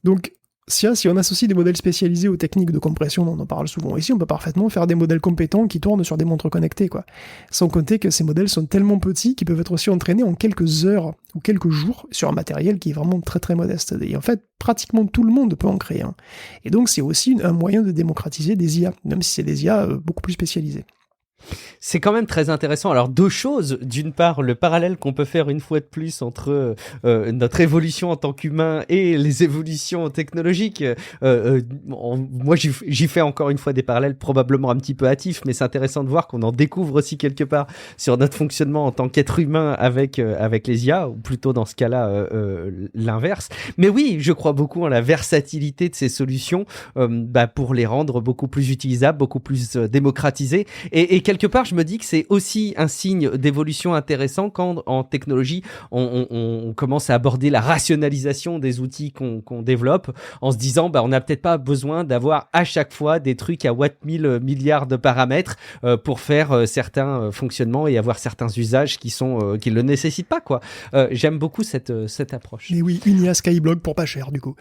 Donc, Si on associe des modèles spécialisés aux techniques de compression dont on parle souvent ici, on peut parfaitement faire des modèles compétents qui tournent sur des montres connectées, quoi. Sans compter que ces modèles sont tellement petits qu'ils peuvent être aussi entraînés en quelques heures ou quelques jours sur un matériel qui est vraiment très très modeste. Et en fait, pratiquement tout le monde peut en créer un. Et donc c'est aussi un moyen de démocratiser des IA, même si c'est des IA beaucoup plus spécialisées. C'est quand même très intéressant. Alors, deux choses. D'une part, le parallèle qu'on peut faire une fois de plus entre notre évolution en tant qu'humain et les évolutions technologiques. Moi, j'y fais encore une fois des parallèles probablement un petit peu hâtifs, mais c'est intéressant de voir qu'on en découvre aussi quelque part sur notre fonctionnement en tant qu'être humain avec les IA, ou plutôt dans ce cas-là, l'inverse. Mais oui, je crois beaucoup en la versatilité de ces solutions pour les rendre beaucoup plus utilisables, beaucoup plus démocratisées. Et quelque part, je me dis que c'est aussi un signe d'évolution intéressant quand en technologie, on commence à aborder la rationalisation des outils qu'on développe en se disant, on n'a peut-être pas besoin d'avoir à chaque fois des trucs à watt 1000 milliards de paramètres pour faire certains fonctionnements et avoir certains usages qui le nécessitent pas, quoi. J'aime beaucoup cette approche. Mais oui, une IA Skyblog pour pas cher, du coup.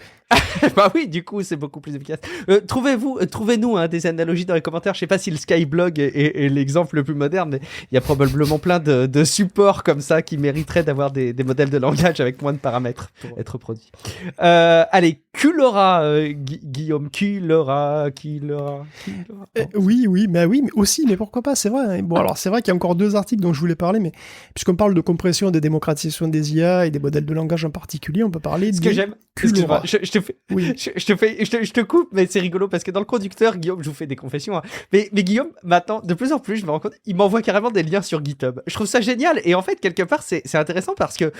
Bah oui, du coup, c'est beaucoup plus efficace. Trouvez-nous des analogies dans les commentaires. Je sais pas si le Skyblog est l'exemple le plus moderne, mais il y a probablement plein de supports comme ça qui mériteraient d'avoir des modèles de langage avec moins de paramètres pour être produits. Allez, Cullora, Guillaume, Cullora. Oui, mais aussi, mais pourquoi pas, c'est vrai. Bon, alors c'est vrai qu'il y a encore 2 articles dont je voulais parler, mais puisqu'on parle de compression et de démocratisation des IA et des modèles de langage en particulier, on peut parler de que j'aime. Cullora. Je te coupe, mais c'est rigolo parce que dans le conducteur, Guillaume, je vous fais des confessions, hein. Mais Guillaume, maintenant, de plus en plus, je me rends compte, il m'envoie carrément des liens sur GitHub. Je trouve ça génial. Et en fait, quelque part, c'est intéressant parce que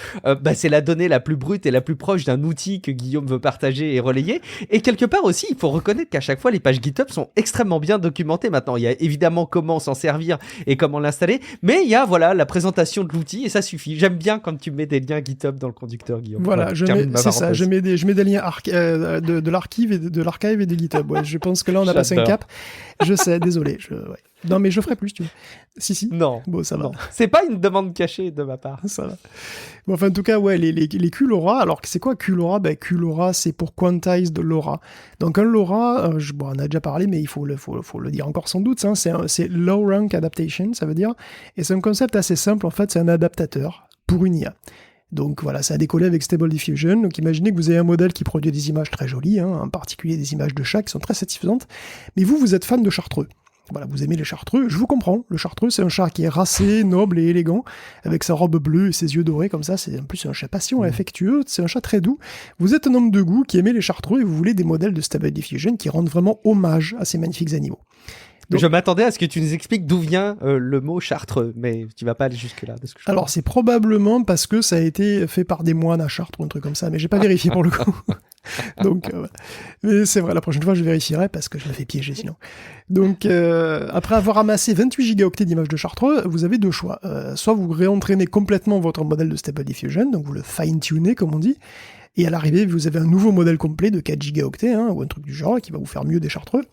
c'est la donnée la plus brute et la plus proche d'un outil que Guillaume veut partager et relayer. Et quelque part aussi, il faut reconnaître qu'à chaque fois, les pages GitHub sont extrêmement bien documentées maintenant. Il y a évidemment comment s'en servir et comment l'installer, mais il y a la présentation de l'outil et ça suffit. J'aime bien quand tu mets des liens GitHub dans le conducteur, Guillaume. Voilà, je mets des liens de l'archive et des GitHub. Ouais, je pense que là, on a passé un cap. Je sais, désolé. Non, mais je ferai plus, tu vois. Si. Non. Bon, ça va. Non. C'est pas une demande cachée de ma part. Ça va. Bon, enfin, en tout cas, ouais, les Cullora. Alors, c'est quoi Cullora ? Cullora, c'est pour Quantized LoRa. Donc, un LoRa, on a déjà parlé, mais il faut le dire encore sans doute. Hein, c'est Low Rank Adaptation, ça veut dire. Et c'est un concept assez simple, en fait, c'est un adaptateur pour une IA. Donc voilà, ça a décollé avec Stable Diffusion. Donc imaginez que vous avez un modèle qui produit des images très jolies, en particulier des images de chat qui sont très satisfaisantes, mais vous êtes fan de chartreux. Voilà, vous aimez les chartreux, je vous comprends. Le chartreux, c'est un chat qui est racé, noble et élégant, avec sa robe bleue et ses yeux dorés comme ça. C'est en plus un chat patient et affectueux, c'est un chat très doux. Vous êtes un homme de goût qui aimait les chartreux et vous voulez des modèles de Stable Diffusion qui rendent vraiment hommage à ces magnifiques animaux. Donc, je m'attendais à ce que tu nous expliques d'où vient le mot chartreux, mais tu vas pas aller jusque-là. Alors, c'est probablement parce que ça a été fait par des moines à Chartres ou un truc comme ça, mais j'ai pas vérifié pour le coup. Donc, mais c'est vrai, la prochaine fois, je vérifierai parce que je me fais piéger sinon. Donc, après avoir amassé 28 gigaoctets d'images de chartreux, vous avez 2 choix. Soit vous réentraînez complètement votre modèle de Stable Diffusion, donc vous le fine-tunez, comme on dit, et à l'arrivée, vous avez un nouveau modèle complet de 4 gigaoctets, ou un truc du genre, qui va vous faire mieux des chartreux.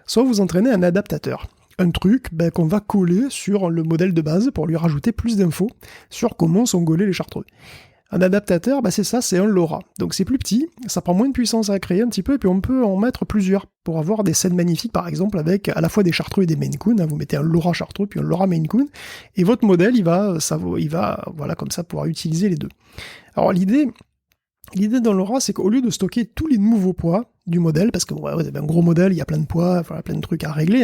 Soit vous entraînez un adaptateur. Un truc qu'on va coller sur le modèle de base pour lui rajouter plus d'infos sur comment sont gaulés les chartreux. Un adaptateur, c'est ça, c'est un LoRa. Donc c'est plus petit, ça prend moins de puissance à créer un petit peu, et puis on peut en mettre plusieurs pour avoir des scènes magnifiques, par exemple, avec à la fois des chartreux et des Maine Coon. Vous mettez un LoRa chartreux, puis un LoRa Maine Coon, et votre modèle, il va comme ça, pouvoir utiliser les deux. Alors l'idée dans LoRa, c'est qu'au lieu de stocker tous les nouveaux poids du modèle, parce que vous avez un gros modèle, il y a plein de poids, plein de trucs à régler,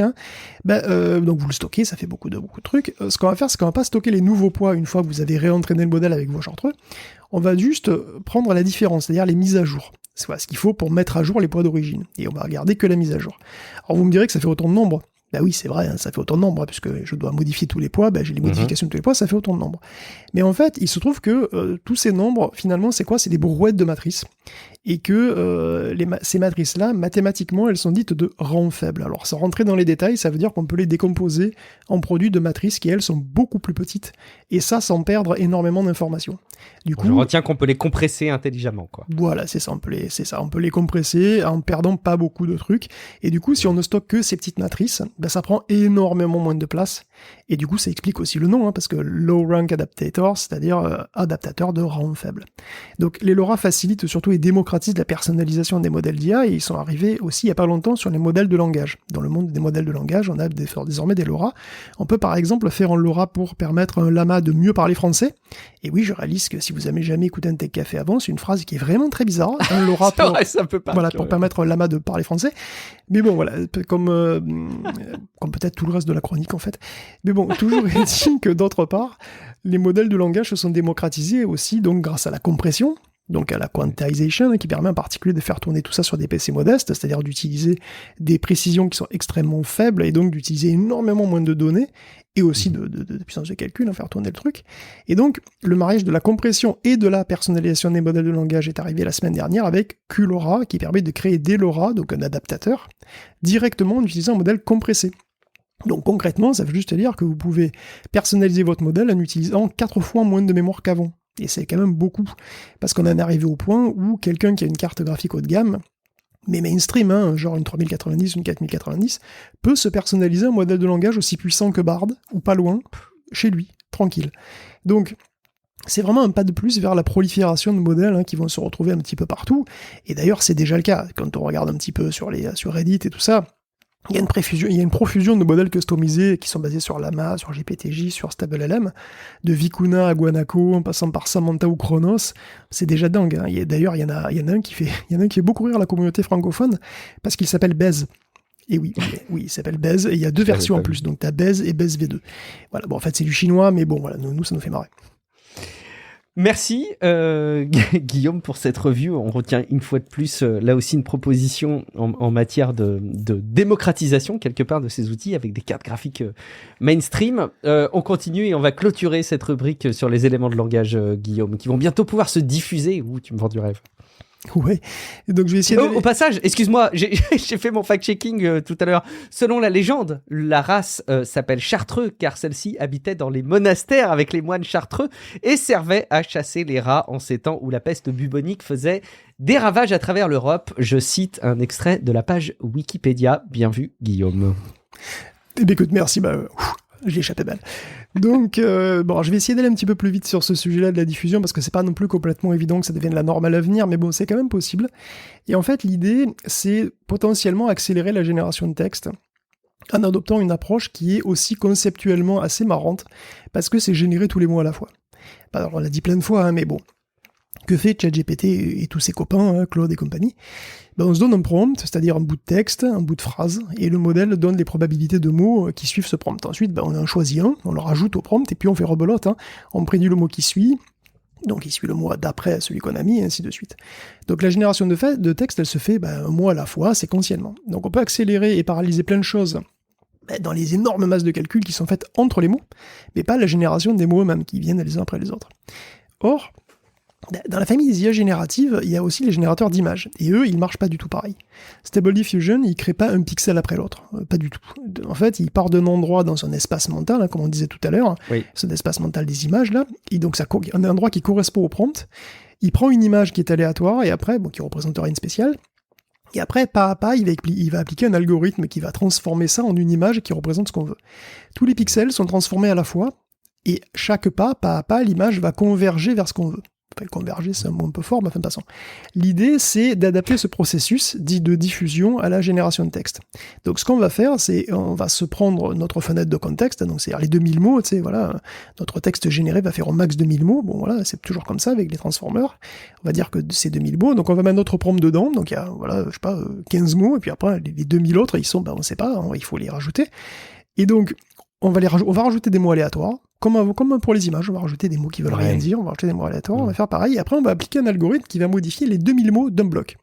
donc vous le stockez, ça fait beaucoup de trucs. Ce qu'on va faire, c'est qu'on va pas stocker les nouveaux poids une fois que vous avez réentraîné le modèle avec vos chartreux, on va juste prendre la différence, c'est-à-dire les mises à jour. C'est ce qu'il faut pour mettre à jour les poids d'origine, et on va regarder que la mise à jour. Alors vous me direz que ça fait autant de nombres. Oui, c'est vrai, ça fait autant de nombres, puisque je dois modifier tous les poids, j'ai les modifications de tous les poids, ça fait autant de nombres. Mais en fait, il se trouve que tous ces nombres, finalement, c'est quoi ? C'est des brouettes de matrices. Et que ces matrices-là, mathématiquement, elles sont dites de rang faible. Alors, sans rentrer dans les détails, ça veut dire qu'on peut les décomposer en produits de matrices qui, elles, sont beaucoup plus petites. Et ça, sans perdre énormément d'informations. Du coup, je retiens qu'on peut les compresser intelligemment, quoi. Voilà, c'est ça, on peut les compresser en perdant pas beaucoup de trucs. Et du coup, si on ne stocke que ces petites matrices, ça prend énormément moins de place. Et du coup, ça explique aussi le nom, parce que Low Rank Adaptator, c'est-à-dire adaptateur de rang faible. Donc les LoRa facilitent surtout et démocratisent la personnalisation des modèles d'IA, et ils sont arrivés aussi il n'y a pas longtemps sur les modèles de langage. Dans le monde des modèles de langage, on a désormais des LoRa. On peut par exemple faire un LoRa pour permettre à un lama de mieux parler français. Et oui, je réalise que si vous n'avez jamais écouté un Tech Café avant, c'est une phrase qui est vraiment très bizarre. Un LoRa pour permettre au lama de parler français. Mais bon, voilà, comme peut-être tout le reste de la chronique en fait. Mais bon, toujours est-il que d'autre part, les modèles de langage se sont démocratisés aussi donc grâce à la compression, donc à la quantization, qui permet en particulier de faire tourner tout ça sur des PC modestes, c'est-à-dire d'utiliser des précisions qui sont extrêmement faibles et donc d'utiliser énormément moins de données et aussi de puissance de calcul, faire tourner le truc. Et donc, le mariage de la compression et de la personnalisation des modèles de langage est arrivé la semaine dernière avec QLoRa, qui permet de créer des LoRa, donc un adaptateur, directement en utilisant un modèle compressé. Donc concrètement, ça veut juste dire que vous pouvez personnaliser votre modèle en utilisant 4 fois moins de mémoire qu'avant. Et c'est quand même beaucoup, parce qu'on en est arrivé au point où quelqu'un qui a une carte graphique haut de gamme, mais mainstream, genre une 3090 ou une 4090, peut se personnaliser un modèle de langage aussi puissant que Bard, ou pas loin, chez lui, tranquille. Donc, c'est vraiment un pas de plus vers la prolifération de modèles qui vont se retrouver un petit peu partout, et d'ailleurs c'est déjà le cas, quand on regarde un petit peu sur Reddit et tout ça, il y a une profusion de modèles customisés qui sont basés sur Llama, sur GPTJ, sur StableLM, de Vicuna à Guanaco, en passant par Samantha ou Chronos. C'est déjà dingue. D'ailleurs, il y en a un qui fait beaucoup rire la communauté francophone, parce qu'il s'appelle Bez. Et oui, il s'appelle Bez, et il y a 2 versions en plus, donc t'as Bez et Bez V2. Voilà, bon, en fait, c'est du chinois, mais bon, voilà, nous, ça nous fait marrer. Merci Guillaume pour cette review. On retient une fois de plus là aussi une proposition en matière de démocratisation quelque part de ces outils avec des cartes graphiques mainstream. On continue et on va clôturer cette rubrique sur les éléments de langage, Guillaume, qui vont bientôt pouvoir se diffuser. Ouh, tu me vends du rêve. Ouais, donc je vais essayer Au passage, excuse-moi, j'ai fait mon fact-checking tout à l'heure. Selon la légende, la race s'appelle Chartreux car celle-ci habitait dans les monastères avec les moines chartreux et servait à chasser les rats en ces temps où la peste bubonique faisait des ravages à travers l'Europe. Je cite un extrait de la page Wikipédia. Bien vu, Guillaume. Eh bien, écoute, merci, j'ai échappé belle. Donc, je vais essayer d'aller un petit peu plus vite sur ce sujet-là de la diffusion, parce que c'est pas non plus complètement évident que ça devienne la norme à l'avenir, mais bon, c'est quand même possible. Et en fait, l'idée, c'est potentiellement accélérer la génération de texte, en adoptant une approche qui est aussi conceptuellement assez marrante, parce que c'est généré tous les mots à la fois. Alors, on l'a dit plein de fois, mais bon. Que fait ChatGPT et tous ses copains, Claude et compagnie? On se donne un prompt, c'est-à-dire un bout de texte, un bout de phrase, et le modèle donne les probabilités de mots qui suivent ce prompt. Ensuite, on en choisit un, on le rajoute au prompt, et puis on fait rebelote. On prédit le mot qui suit, donc il suit le mot d'après celui qu'on a mis, et ainsi de suite. Donc la génération de texte, elle se fait un mot à la fois, séquentiellement. Donc on peut accélérer et paralyser plein de choses dans les énormes masses de calcul qui sont faites entre les mots, mais pas la génération des mots eux-mêmes qui viennent les uns après les autres. Or, dans la famille des IA génératives, il y a aussi les générateurs d'images, et eux, ils marchent pas du tout pareil. Stable Diffusion, il crée pas un pixel après l'autre, pas du tout. En fait, il part d'un endroit dans son espace mental, comme on disait tout à l'heure, oui. Son espace mental des images, là, et donc un endroit qui correspond au prompt, il prend une image qui est aléatoire, et après, qui représente rien de spécial, et après, pas à pas, il va appliquer un algorithme qui va transformer ça en une image qui représente ce qu'on veut. Tous les pixels sont transformés à la fois, et chaque pas à pas, l'image va converger vers ce qu'on veut. Enfin, converger, c'est un mot un peu fort, mais de toute façon. L'idée, c'est d'adapter ce processus dit de diffusion à la génération de texte. Donc, ce qu'on va faire, c'est on va se prendre notre fenêtre de contexte, donc c'est-à-dire les 2000 mots, voilà, notre texte généré va faire au max 2000 mots, bon voilà, c'est toujours comme ça avec les transformers. On va dire que c'est 2000 mots, donc on va mettre notre prompt dedans, donc il y a, 15 mots, et puis après, les 2000 autres, ils sont, on sait pas, il faut les rajouter. Et donc, on va rajouter des mots aléatoires, comme pour les images, on va rajouter des mots qui veulent rien dire, on va rajouter des mots aléatoires, on va faire pareil, et après on va appliquer un algorithme qui va modifier les 2000 mots d'un bloc.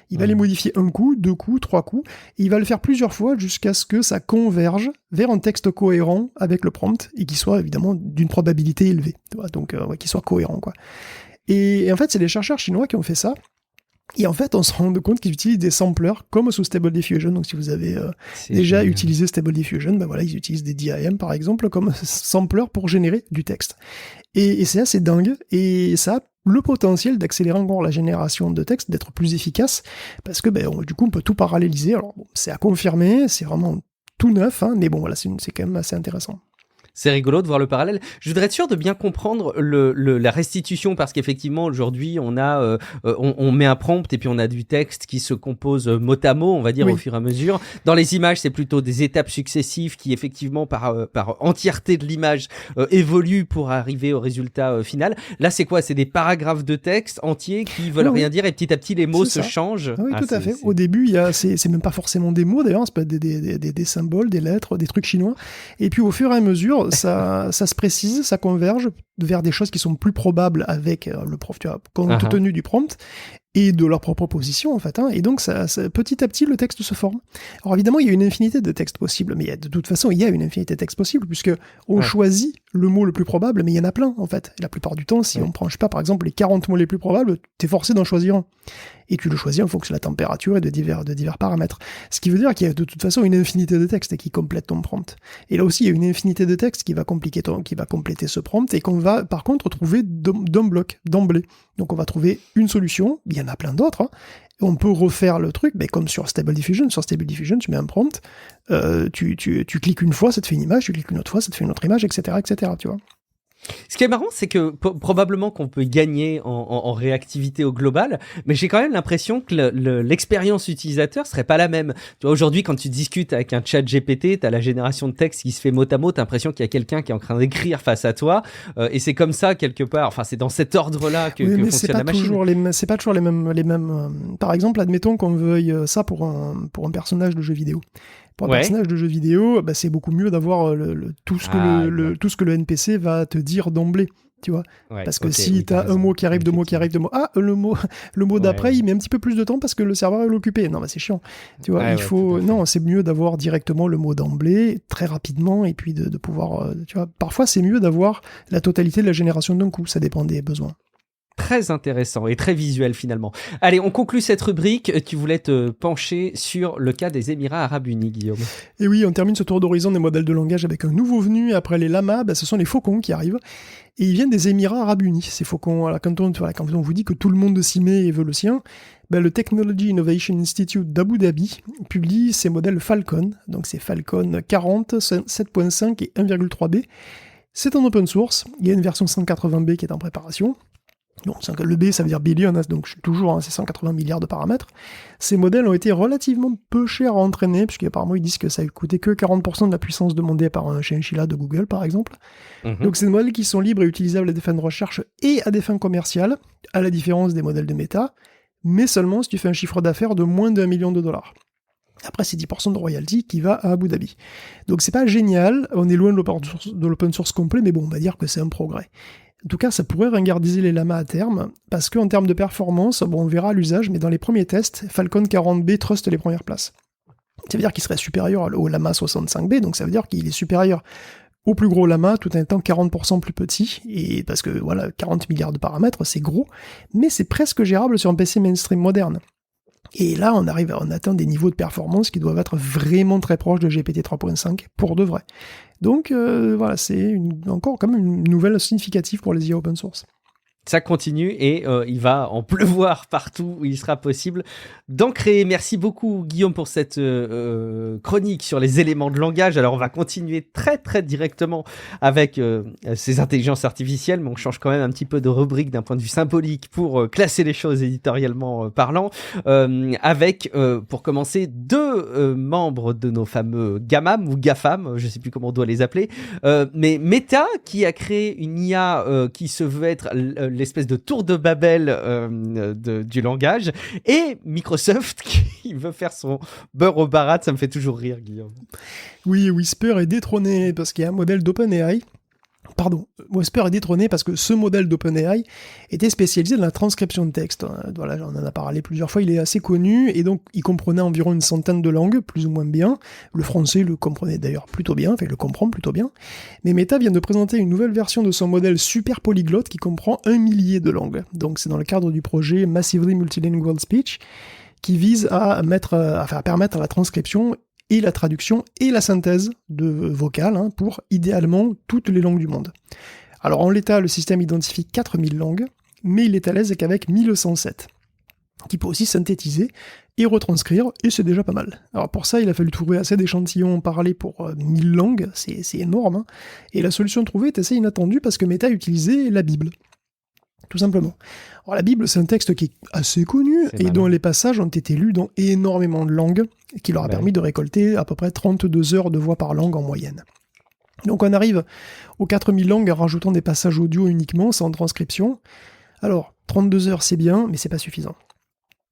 Il va les modifier un coup, 2 coups, 3 coups, et il va le faire plusieurs fois jusqu'à ce que ça converge vers un texte cohérent avec le prompt, et qui soit évidemment d'une probabilité élevée, donc qu'il soit cohérent, quoi. Et en fait, c'est les chercheurs chinois qui ont fait ça. Et en fait, on se rend compte qu'ils utilisent des samplers comme sous Stable Diffusion. Donc, si vous avez déjà utilisé Stable Diffusion, ils utilisent des DIM, par exemple, comme samplers pour générer du texte. Et c'est assez dingue. Et ça a le potentiel d'accélérer encore la génération de texte, d'être plus efficace, parce que du coup, on peut tout paralléliser. Alors, c'est à confirmer, c'est vraiment tout neuf, mais bon, voilà, c'est quand même assez intéressant. C'est rigolo de voir le parallèle. Je voudrais être sûr de bien comprendre la restitution, parce qu'effectivement aujourd'hui on met un prompt et puis on a du texte qui se compose mot à mot, on va dire, au fur et à mesure. Dans les images, c'est plutôt des étapes successives qui effectivement par entièreté de l'image évoluent pour arriver au résultat final. Là, c'est quoi? C'est des paragraphes de texte entiers qui veulent rien dire et petit à petit les mots se changent. Oui, tout à fait. Au début, c'est même pas forcément des mots d'ailleurs, c'est pas des symboles, des lettres, des trucs chinois. Et puis au fur et à mesure, ça se précise, ça converge vers des choses qui sont plus probables avec le prof, tu vois, compte tenu du prompt et de leur propre position en fait, hein. Et donc petit à petit le texte se forme. Alors évidemment il y a une infinité de textes possibles, mais de toute façon il y a une infinité de textes possibles puisque on choisit le mot le plus probable, mais il y en a plein en fait. Et la plupart du temps, si on prend, je sais pas, par exemple les 40 mots les plus probables, t'es forcé d'en choisir un. Et tu le choisis en fonction de la température et de divers paramètres. Ce qui veut dire qu'il y a de toute façon une infinité de textes qui complètent ton prompt. Et là aussi, il y a une infinité de textes qui va compléter ce prompt et qu'on va par contre trouver d'un bloc, d'emblée. Donc on va trouver une solution, il y en a plein d'autres, hein. On peut refaire le truc, mais comme sur Stable Diffusion. Sur Stable Diffusion, tu mets un prompt, tu cliques une fois, ça te fait une image, tu cliques une autre fois, ça te fait une autre image, etc., tu vois. Ce qui est marrant, c'est que probablement qu'on peut gagner en réactivité au global, mais j'ai quand même l'impression que l'expérience utilisateur serait pas la même. Tu vois, aujourd'hui, quand tu discutes avec un chat GPT, t'as la génération de texte qui se fait mot à mot, t'as l'impression qu'il y a quelqu'un qui est en train d'écrire face à toi, et c'est comme ça quelque part. Enfin, c'est dans cet ordre-là que fonctionne la machine. C'est pas toujours les mêmes. Par exemple, admettons qu'on veuille ça pour un personnage de jeu vidéo. Pour un personnage de jeu vidéo, c'est beaucoup mieux d'avoir tout ce que le NPC va te dire d'emblée, tu vois. Parce que si t'as un mot qui arrive, deux mots qui arrivent, le mot d'après, il met un petit peu plus de temps parce que le serveur est occupé. Non, c'est chiant. Tu vois, c'est mieux d'avoir directement le mot d'emblée, très rapidement, et puis de pouvoir, tu vois. Parfois, c'est mieux d'avoir la totalité de la génération d'un coup. Ça dépend des besoins. Très intéressant et très visuel finalement. Allez, on conclut cette rubrique. Tu voulais te pencher sur le cas des Émirats Arabes Unis, Guillaume. Et oui, on termine ce tour d'horizon des modèles de langage avec un nouveau venu après les lamas. Ce sont les faucons qui arrivent. Et ils viennent des Émirats Arabes Unis. Ces faucons, voilà, quand on vous dit que tout le monde s'y met et veut le sien, le Technology Innovation Institute d'Abu Dhabi publie ces modèles Falcon. Donc c'est Falcon 40, 7.5 et 1,3B. C'est en open source. Il y a une version 180B qui est en préparation. Donc, le B, ça veut dire billion, donc toujours, c'est 180 milliards de paramètres. Ces modèles ont été relativement peu chers à entraîner, puisqu'apparemment ils disent que ça a coûté que 40% de la puissance demandée par un chinchilla de Google, par exemple. Donc, c'est des modèles qui sont libres et utilisables à des fins de recherche et à des fins commerciales, à la différence des modèles de Meta, mais seulement si tu fais un chiffre d'affaires de moins d'$1 million. Après, c'est 10% de royalty qui va à Abu Dhabi. Donc, c'est pas génial, on est loin de l'open source complet, mais bon, on va dire que c'est un progrès. En tout cas, ça pourrait ringardiser les lamas à terme, parce qu'en termes de performance, on verra à l'usage, mais dans les premiers tests, Falcon 40B truste les premières places. Ça veut dire qu'il serait supérieur au lama 65B, donc ça veut dire qu'il est supérieur au plus gros lama, tout en étant 40% plus petit, et parce que 40 milliards de paramètres, c'est gros, mais c'est presque gérable sur un PC mainstream moderne. Et là, on atteint des niveaux de performance qui doivent être vraiment très proches de GPT 3.5 pour de vrai. Donc c'est encore quand même une nouvelle significative pour les IA open source. Ça continue et il va en pleuvoir partout où il sera possible d'en créer. Merci beaucoup Guillaume pour cette chronique sur les éléments de langage. Alors on va continuer très très directement avec ces intelligences artificielles, mais on change quand même un petit peu de rubrique d'un point de vue symbolique pour classer les choses éditorialement parlant, avec pour commencer deux membres de nos fameux GAMAM ou GAFAM, je sais plus comment on doit les appeler, mais Meta qui a créé une IA qui se veut être l'espèce de tour de Babel du langage, et Microsoft qui veut faire son beurre au barat. Ça me fait toujours rire, Guillaume. Oui, Whisper est détrôné parce qu'il y a un modèle d'OpenAI. Whisper est détrôné parce que ce modèle d'OpenAI était spécialisé dans la transcription de texte. Voilà, on en a parlé plusieurs fois, il est assez connu, et donc il comprenait environ une centaine de langues, plus ou moins bien. Le français le comprenait d'ailleurs plutôt bien, il le comprend plutôt bien. Mais Meta vient de présenter une nouvelle version de son modèle super polyglotte qui comprend 1 millier de langues. Donc c'est dans le cadre du projet Massively Multilingual Speech, qui vise à permettre la transcription et la traduction et la synthèse de vocales pour idéalement toutes les langues du monde. Alors en l'état, le système identifie 4000 langues, mais il est à l'aise qu'avec 1107, qui peut aussi synthétiser et retranscrire, et c'est déjà pas mal. Alors pour ça, il a fallu trouver assez d'échantillons parlés pour 1000 langues, c'est énorme, hein. Et la solution trouvée est assez inattendue parce que Meta utilisait la Bible. Tout simplement. Alors la Bible, c'est un texte qui est assez connu et dont les passages ont été lus dans énormément de langues, qui leur a permis de récolter à peu près 32 heures de voix par langue en moyenne. Donc on arrive aux 4000 langues en rajoutant des passages audio uniquement, sans transcription. Alors, 32 heures c'est bien, mais c'est pas suffisant.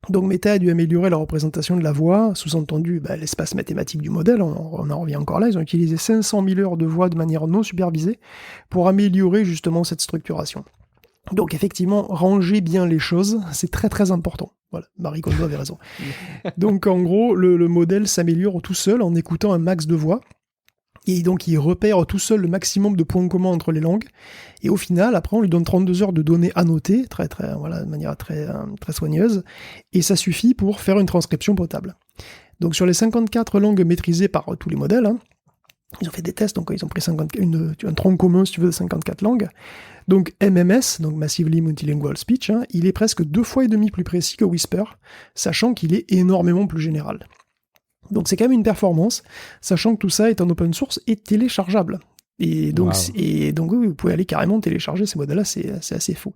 Donc Meta a dû améliorer la représentation de la voix, sous-entendu l'espace mathématique du modèle, on en revient encore là, ils ont utilisé 500 000 heures de voix de manière non supervisée pour améliorer justement cette structuration. Donc effectivement, ranger bien les choses, c'est très très important. Voilà, Marie Kondo avait raison. Donc en gros, le modèle s'améliore tout seul en écoutant un max de voix, et donc il repère tout seul le maximum de points communs entre les langues, et au final, après on lui donne 32 heures de données annotées, de manière très soigneuse, et ça suffit pour faire une transcription potable. Donc sur les 54 langues maîtrisées par tous les modèles, hein, ils ont fait des tests, donc ils ont pris un tronc commun, si tu veux, de 54 langues. Donc MMS, donc Massively Multilingual Speech, hein, il est presque 2,5 fois plus précis que Whisper, sachant qu'il est énormément plus général. Donc c'est quand même une performance, sachant que tout ça est en open source et téléchargeable. Et donc, oui, vous pouvez aller carrément télécharger ces modèles-là, c'est assez fou.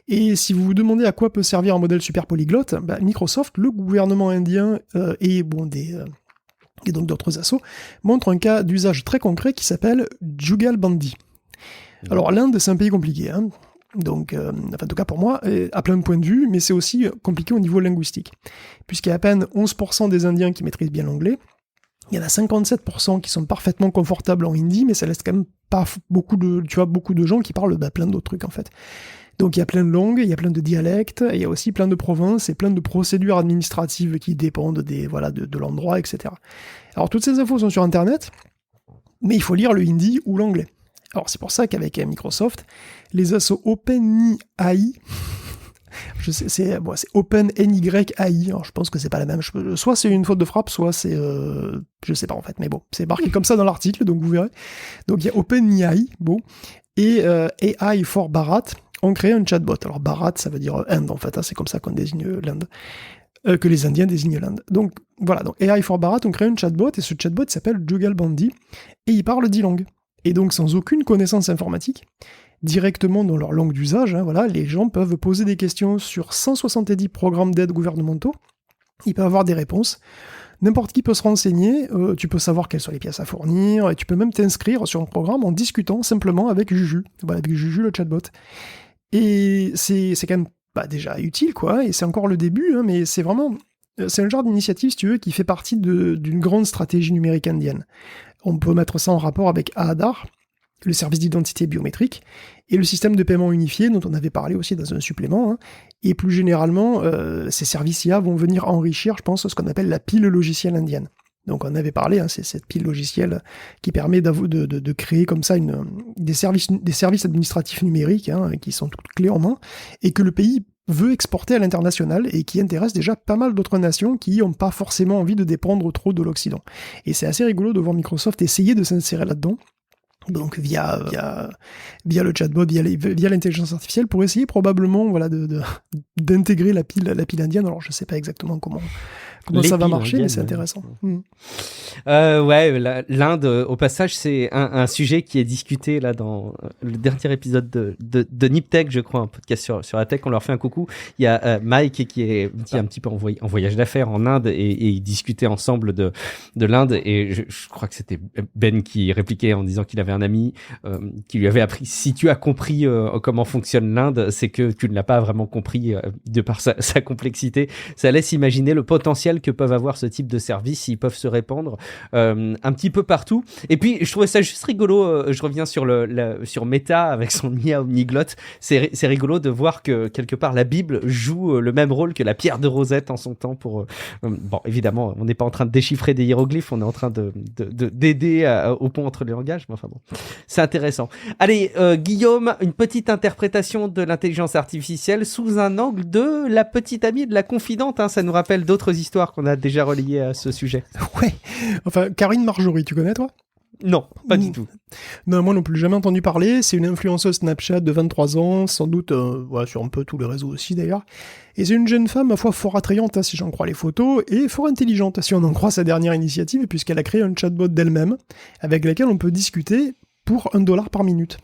Et si vous vous demandez à quoi peut servir un modèle super polyglotte, Microsoft, le gouvernement indien et donc d'autres assos, montrent un cas d'usage très concret qui s'appelle Jugalbandi. Alors l'Inde, c'est un pays compliqué, hein. Donc, en tout cas pour moi, à plein de points de vue, mais c'est aussi compliqué au niveau linguistique. Puisqu'il y a à peine 11% des Indiens qui maîtrisent bien l'anglais, il y en a 57% qui sont parfaitement confortables en hindi, mais ça laisse quand même pas beaucoup de gens qui parlent plein d'autres trucs en fait. Donc il y a plein de langues, il y a plein de dialectes, il y a aussi plein de provinces et plein de procédures administratives qui dépendent de l'endroit, etc. Alors toutes ces infos sont sur Internet, mais il faut lire le hindi ou l'anglais. Alors c'est pour ça qu'avec Microsoft, les assos OpenAI, c'est OpenNYAI, alors je pense que c'est pas la même, soit c'est une faute de frappe, soit c'est, je sais pas en fait, mais bon, c'est marqué comme ça dans l'article, donc vous verrez. Donc il y a OpenAI, et AI for Bharat ont créé un chatbot. Alors Bharat, ça veut dire Inde en fait, hein, c'est comme ça qu'on désigne l'Inde. Que les Indiens désignent l'Inde. Donc voilà, donc AI for Bharat ont créé un chatbot, et ce chatbot s'appelle Jugalbandi, et il parle 10 langues. Et donc sans aucune connaissance informatique, directement dans leur langue d'usage, hein, voilà, les gens peuvent poser des questions sur 170 programmes d'aide gouvernementaux, ils peuvent avoir des réponses, n'importe qui peut se renseigner, tu peux savoir quelles sont les pièces à fournir, et tu peux même t'inscrire sur un programme en discutant simplement avec Juju, voilà, avec Juju le chatbot. Et c'est quand même déjà utile, quoi, et c'est encore le début, hein, mais c'est vraiment... C'est un genre d'initiative, si tu veux, qui fait partie d'une grande stratégie numérique indienne. On peut mettre ça en rapport avec Aadhaar, le service d'identité biométrique, et le système de paiement unifié dont on avait parlé aussi dans un supplément, hein. Et plus généralement, ces services IA vont venir enrichir, je pense, ce qu'on appelle la pile logicielle indienne. Donc on avait parlé, hein, c'est cette pile logicielle qui permet de créer comme ça des services administratifs numériques, hein, qui sont toutes clés en main, et que le pays veut exporter à l'international et qui intéresse déjà pas mal d'autres nations qui n'ont pas forcément envie de dépendre trop de l'Occident. Et c'est assez rigolo de voir Microsoft essayer de s'insérer là-dedans, donc via le chatbot, via l'intelligence artificielle, pour essayer probablement d'intégrer la pile indienne. Alors je sais pas exactement comment ça va marcher, mais c'est intéressant. L'Inde, au passage, c'est un sujet qui est discuté là dans le dernier épisode de Niptech, je crois, un podcast sur la tech. On leur fait un coucou. Il y a Mike qui est un petit peu en voyage d'affaires en Inde et ils discutaient ensemble de l'Inde, et je crois que c'était Ben qui répliquait en disant qu'il avait un ami qui lui avait appris: si tu as compris comment fonctionne l'Inde, c'est que tu ne l'as pas vraiment compris de par sa complexité. Ça laisse imaginer le potentiel que peuvent avoir ce type de services, ils peuvent se répandre un petit peu partout. Et puis je trouvais ça juste rigolo, je reviens sur Meta avec son IA omniglotte, c'est rigolo de voir que quelque part la Bible joue le même rôle que la pierre de Rosette en son temps pour bon, évidemment on n'est pas en train de déchiffrer des hiéroglyphes, on est en train d'aider au pont entre les langages, mais enfin bon, c'est intéressant. Allez, Guillaume, une petite interprétation de l'intelligence artificielle sous un angle de la petite amie, de la confidente, hein, ça nous rappelle d'autres histoires qu'on a déjà relayées à ce sujet. Ouais, enfin, Karine Marjorie, tu connais toi ? Non, pas du tout. Non, moi non plus, jamais entendu parler. C'est une influenceuse Snapchat de 23 ans, sans doute sur un peu tous les réseaux aussi d'ailleurs. Et c'est une jeune femme, ma foi, fort attrayante, si j'en crois les photos, et fort intelligente, si on en croit sa dernière initiative, puisqu'elle a créé un chatbot d'elle-même, avec lequel on peut discuter pour $1 par minute.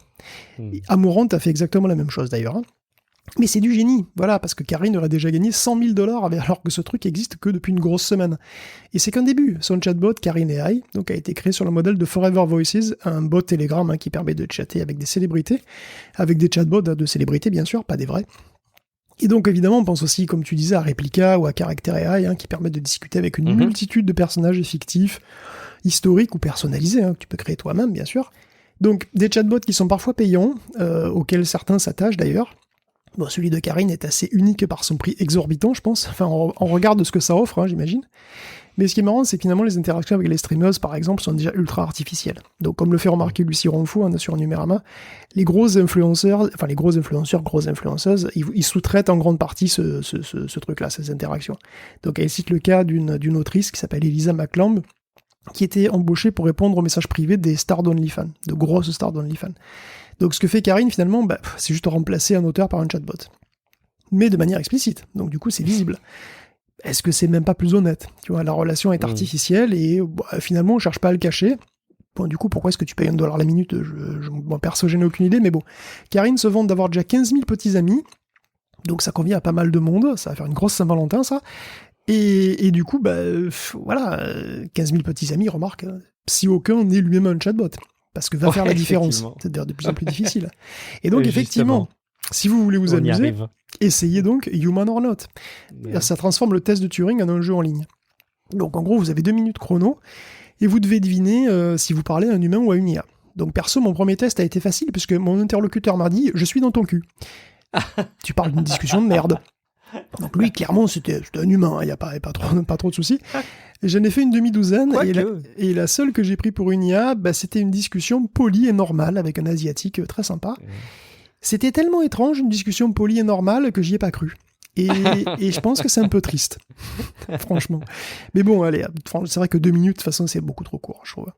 Amourant a fait exactement la même chose d'ailleurs. Mais c'est du génie, voilà, parce que Karine aurait déjà gagné $100 000 alors que ce truc existe que depuis une grosse semaine. Et c'est qu'un début. Son chatbot, Karine AI, donc a été créé sur le modèle de Forever Voices, un bot Telegram qui permet de chatter avec des célébrités, avec des chatbots de célébrités bien sûr, pas des vrais. Et donc évidemment, on pense aussi, comme tu disais, à Replica ou à Character AI, qui permettent de discuter avec une multitude de personnages fictifs, historiques ou personnalisés, que tu peux créer toi-même bien sûr. Donc des chatbots qui sont parfois payants, auxquels certains s'attachent d'ailleurs. Bon, celui de Karine est assez unique par son prix exorbitant, je pense. Enfin, on regarde ce que ça offre, j'imagine. Mais ce qui est marrant, c'est que finalement, les interactions avec les streamers, par exemple, sont déjà ultra artificielles. Donc, comme le fait remarquer Lucie Ronfou sur Numérama, les gros influenceuses, ils sous-traitent en grande partie ce truc-là, ces interactions. Donc, elle cite le cas d'une autrice qui s'appelle Elisa McClamb, qui était embauchée pour répondre aux messages privés des stars d'OnlyFans, de grosses stars d'OnlyFans. Donc ce que fait Karine finalement, c'est juste remplacer un auteur par un chatbot. Mais de manière explicite, donc du coup c'est visible. Est-ce que c'est même pas plus honnête ? Tu vois, la relation est artificielle et finalement on cherche pas à le cacher. Bon, du coup, pourquoi est-ce que tu payes $1 la minute ? Moi perso, je n'ai aucune idée, mais bon. Karine se vante d'avoir déjà 15 000 petits amis, donc ça convient à pas mal de monde, ça va faire une grosse Saint-Valentin ça. Et du coup, 15 000 petits amis, remarque, si aucun n'est lui-même un chatbot. Parce que va faire la différence. C'est d'ailleurs de plus en plus difficile. Et donc, effectivement, si vous voulez vous amuser, essayez donc Human or Not. Ça transforme le test de Turing en un jeu en ligne. Donc, en gros, vous avez 2 minutes chrono et vous devez deviner si vous parlez à un humain ou à une IA. Donc, perso, mon premier test a été facile puisque mon interlocuteur m'a dit « Je suis dans ton cul ». Tu parles d'une discussion de merde. Donc lui, clairement, c'était un humain, il n'y a pas trop de soucis. J'en ai fait une demi-douzaine, et la seule que j'ai pris pour une IA, c'était une discussion polie et normale avec un Asiatique très sympa. C'était tellement étrange, une discussion polie et normale, que j'y ai pas cru. Et je pense que c'est un peu triste, franchement. Mais bon, allez, c'est vrai que 2 minutes, de toute façon, c'est beaucoup trop court, je trouve.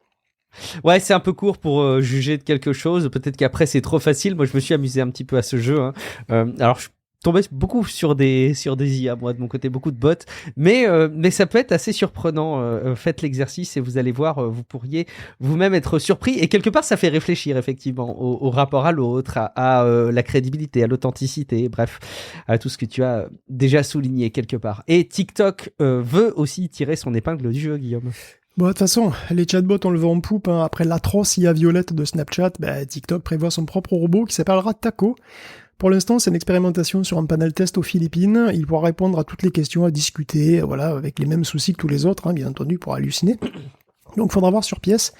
Ouais, c'est un peu court pour juger de quelque chose. Peut-être qu'après, c'est trop facile. Moi, je me suis amusé un petit peu à ce jeu. Alors, je tombé beaucoup sur des IA, moi de mon côté, beaucoup de bots, mais ça peut être assez surprenant. Faites l'exercice et vous allez voir, vous pourriez vous-même être surpris, et quelque part ça fait réfléchir effectivement au rapport à l'autre, à la crédibilité, à l'authenticité, bref, à tout ce que tu as déjà souligné quelque part. Et TikTok veut aussi tirer son épingle du jeu, Guillaume. Bon, de toute façon, les chatbots ont le vent en poupe. Après l'atroce IA violette de Snapchat, TikTok prévoit son propre robot qui s'appellera Taco. Pour l'instant, c'est une expérimentation sur un panel test aux Philippines. Il pourra répondre à toutes les questions, à discuter, avec les mêmes soucis que tous les autres, bien entendu, pour halluciner. Donc, il faudra voir sur pièce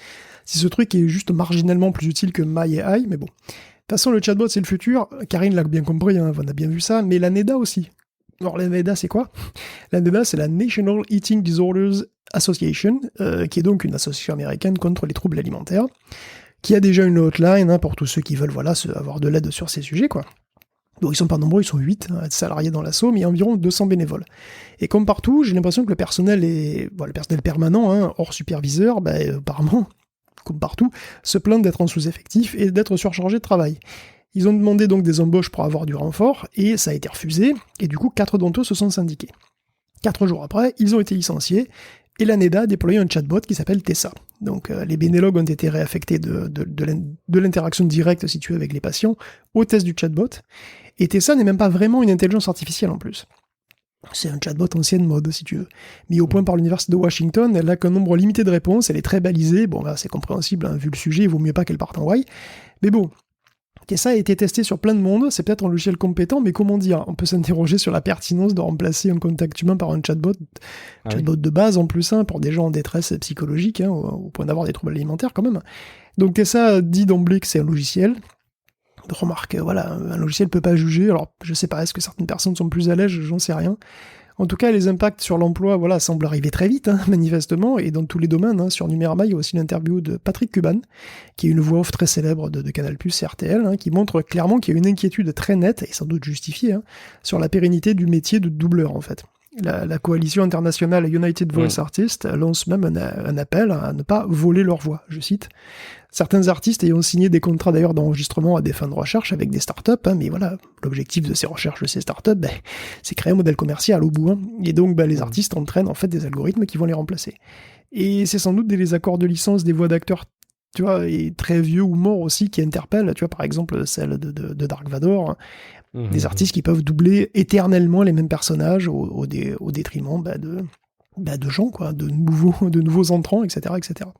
si ce truc est juste marginalement plus utile que MyAI, mais bon. De toute façon, le chatbot, c'est le futur. Karine l'a bien compris, on a bien vu ça, mais la NEDA aussi. Alors, la NEDA, c'est quoi ? La NEDA, c'est la National Eating Disorders Association, qui est donc une association américaine contre les troubles alimentaires, qui a déjà une hotline pour tous ceux qui veulent avoir de l'aide sur ces sujets, quoi. Donc ils sont pas nombreux, ils sont 8 salariés dans l'assaut, mais il y a environ 200 bénévoles. Et comme partout, j'ai l'impression que le personnel permanent, hors superviseur, apparemment, comme partout, se plaint d'être en sous-effectif et d'être surchargé de travail. Ils ont demandé donc des embauches pour avoir du renfort, et ça a été refusé, et du coup 4 d'entre eux se sont syndiqués. 4 jours après, ils ont été licenciés, et la NEDA a déployé un chatbot qui s'appelle Tessa. Donc les bénélogues ont été réaffectés de l'interaction directe, si tu veux, avec les patients, au test du chatbot. Et Tessa n'est même pas vraiment une intelligence artificielle en plus. C'est un chatbot ancienne mode, si tu veux. Mis au point par l'université de Washington, elle n'a qu'un nombre limité de réponses, elle est très balisée. Bon, c'est compréhensible, vu le sujet, il vaut mieux pas qu'elle parte en why. Mais bon, Tessa a été testé sur plein de monde, c'est peut-être un logiciel compétent, mais comment dire, on peut s'interroger sur la pertinence de remplacer un contact humain par un chatbot, de base en plus, pour des gens en détresse psychologique, au point d'avoir des troubles alimentaires quand même. Donc Tessa dit d'emblée que c'est un logiciel. Remarque, un logiciel peut pas juger, alors je sais pas, est-ce que certaines personnes sont plus à l'aise, j'en sais rien. En tout cas, les impacts sur l'emploi, semblent arriver très vite, manifestement, et dans tous les domaines. Sur Numérama, il y a aussi l'interview de Patrick Cuban, qui est une voix off très célèbre de Canal+, et RTL, qui montre clairement qu'il y a une inquiétude très nette, et sans doute justifiée, sur la pérennité du métier de doubleur, en fait. La coalition internationale United Voice Artists lance même un appel à ne pas voler leur voix, je cite. Certains artistes ayant signé des contrats d'ailleurs d'enregistrement à des fins de recherche avec des startups, mais voilà, l'objectif de ces recherches de ces startups, c'est créer un modèle commercial au bout. Et donc les artistes entraînent en fait des algorithmes qui vont les remplacer. Et c'est sans doute les accords de licence des voix d'acteurs, tu vois, et très vieux ou morts aussi qui interpellent, tu vois, par exemple celle de Dark Vador, des artistes qui peuvent doubler éternellement les mêmes personnages au détriment de gens, quoi, de nouveaux entrants, etc., etc.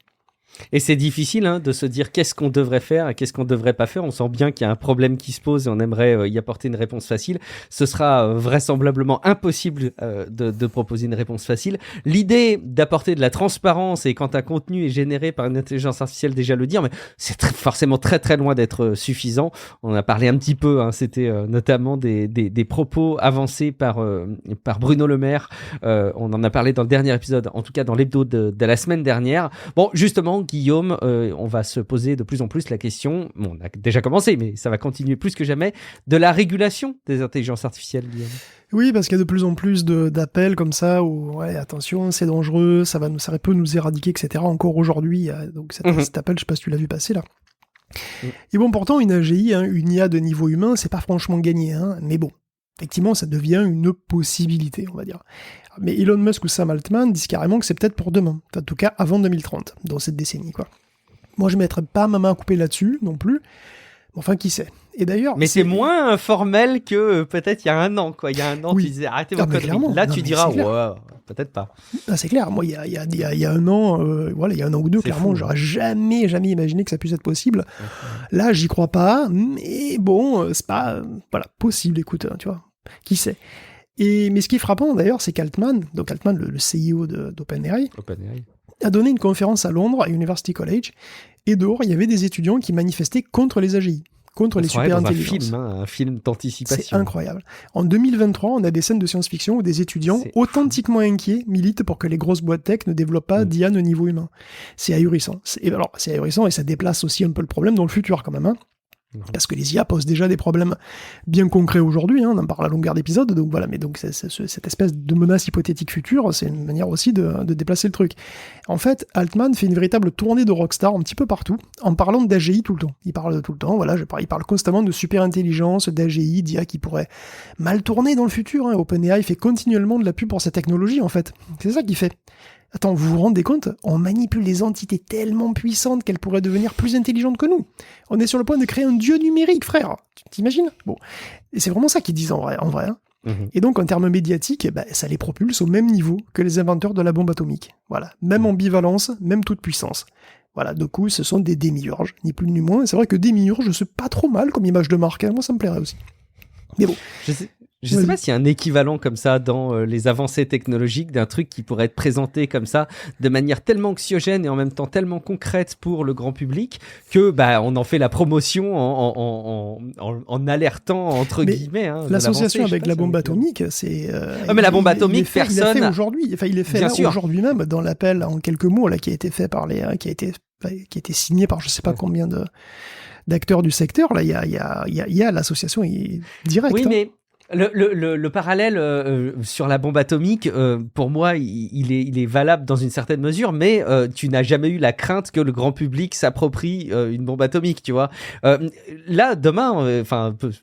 Et c'est difficile de se dire qu'est-ce qu'on devrait faire et qu'est-ce qu'on devrait pas faire. On sent bien qu'il y a un problème qui se pose et on aimerait y apporter une réponse facile. Ce sera vraisemblablement impossible de proposer une réponse facile. L'idée d'apporter de la transparence et quand un contenu est généré par une intelligence artificielle, déjà le dire, mais c'est forcément très très loin d'être suffisant. On a parlé un petit peu, c'était notamment des propos avancés par Bruno Le Maire. On en a parlé dans le dernier épisode, en tout cas dans l'hebdo de la semaine dernière. Bon, justement, Guillaume, on va se poser de plus en plus la question, on a déjà commencé, mais ça va continuer plus que jamais, de la régulation des intelligences artificielles, Guillaume. Oui, parce qu'il y a de plus en plus d'appels comme ça, où attention, c'est dangereux, ça peut nous éradiquer, etc. Encore aujourd'hui, donc cet appel, je sais pas si tu l'as vu passer là. Et bon, pourtant, une AGI, une IA de niveau humain, c'est pas franchement gagné, mais bon, effectivement, ça devient une possibilité, on va dire. Mais Elon Musk ou Sam Altman disent carrément que c'est peut-être pour demain, en tout cas avant 2030, dans cette décennie, quoi. Moi, je mettrais pas ma main à couper là-dessus, non plus. Enfin, qui sait. Et d'ailleurs... Mais c'est moins formel que peut-être il y a un an, quoi. Il y a un an, tu disais, arrêtez vos conneries. Là, tu diras, ouais, peut-être pas. C'est clair. Moi, il y a un an, il y a un an ou deux, clairement, j'aurais jamais imaginé que ça puisse être possible. Là, j'y crois pas, mais bon, c'est pas, possible, écoute, tu vois. Qui sait. Mais ce qui est frappant d'ailleurs, c'est qu'Altman, le CEO d'OpenAI, a donné une conférence à Londres, à University College, et dehors, il y avait des étudiants qui manifestaient contre les AGI, contre les super-intelligences. Un film d'anticipation. C'est incroyable. En 2023, on a des scènes de science-fiction où des étudiants authentiquement inquiets militent pour que les grosses boîtes tech ne développent pas d'IA de niveau humain. C'est ahurissant. C'est ahurissant et ça déplace aussi un peu le problème dans le futur quand même, Parce que les IA posent déjà des problèmes bien concrets aujourd'hui, on en parle à longueur d'épisode, donc voilà, mais donc cette espèce de menace hypothétique future, c'est une manière aussi de déplacer le truc. En fait, Altman fait une véritable tournée de rockstar un petit peu partout, en parlant d'AGI tout le temps. Il parle tout le temps, il parle constamment de super-intelligence, d'AGI, d'IA qui pourrait mal tourner dans le futur. OpenAI fait continuellement de la pub pour sa technologie, en fait. C'est ça qu'il fait. Attends, vous vous rendez compte ? On manipule des entités tellement puissantes qu'elles pourraient devenir plus intelligentes que nous. On est sur le point de créer un dieu numérique, frère. Tu t'imagines ? Bon. Et c'est vraiment ça qu'ils disent en vrai. Et donc, en termes médiatiques, ça les propulse au même niveau que les inventeurs de la bombe atomique. Voilà. Même ambivalence, même toute puissance. Voilà. Du coup, ce sont des démiurges, ni plus ni moins. C'est vrai que démiurge, c'est pas trop mal comme image de marque. Moi, ça me plairait aussi. Mais bon. Je sais pas s'il y a un équivalent comme ça dans les avancées technologiques d'un truc qui pourrait être présenté comme ça de manière tellement anxiogène et en même temps tellement concrète pour le grand public que on en fait la promotion en alertant entre guillemets. L'association avec la bombe atomique, c'est. Mais la bombe atomique, personne. Il l'a fait aujourd'hui. Enfin, il est fait aujourd'hui même dans l'appel en quelques mots là qui a été fait par qui a été signé par je sais pas combien d'acteurs du secteur. Là, il y a l'association directe. Oui, mais. Le parallèle sur la bombe atomique, pour moi, il est valable dans une certaine mesure, mais tu n'as jamais eu la crainte que le grand public s'approprie une bombe atomique, tu vois. Là, demain,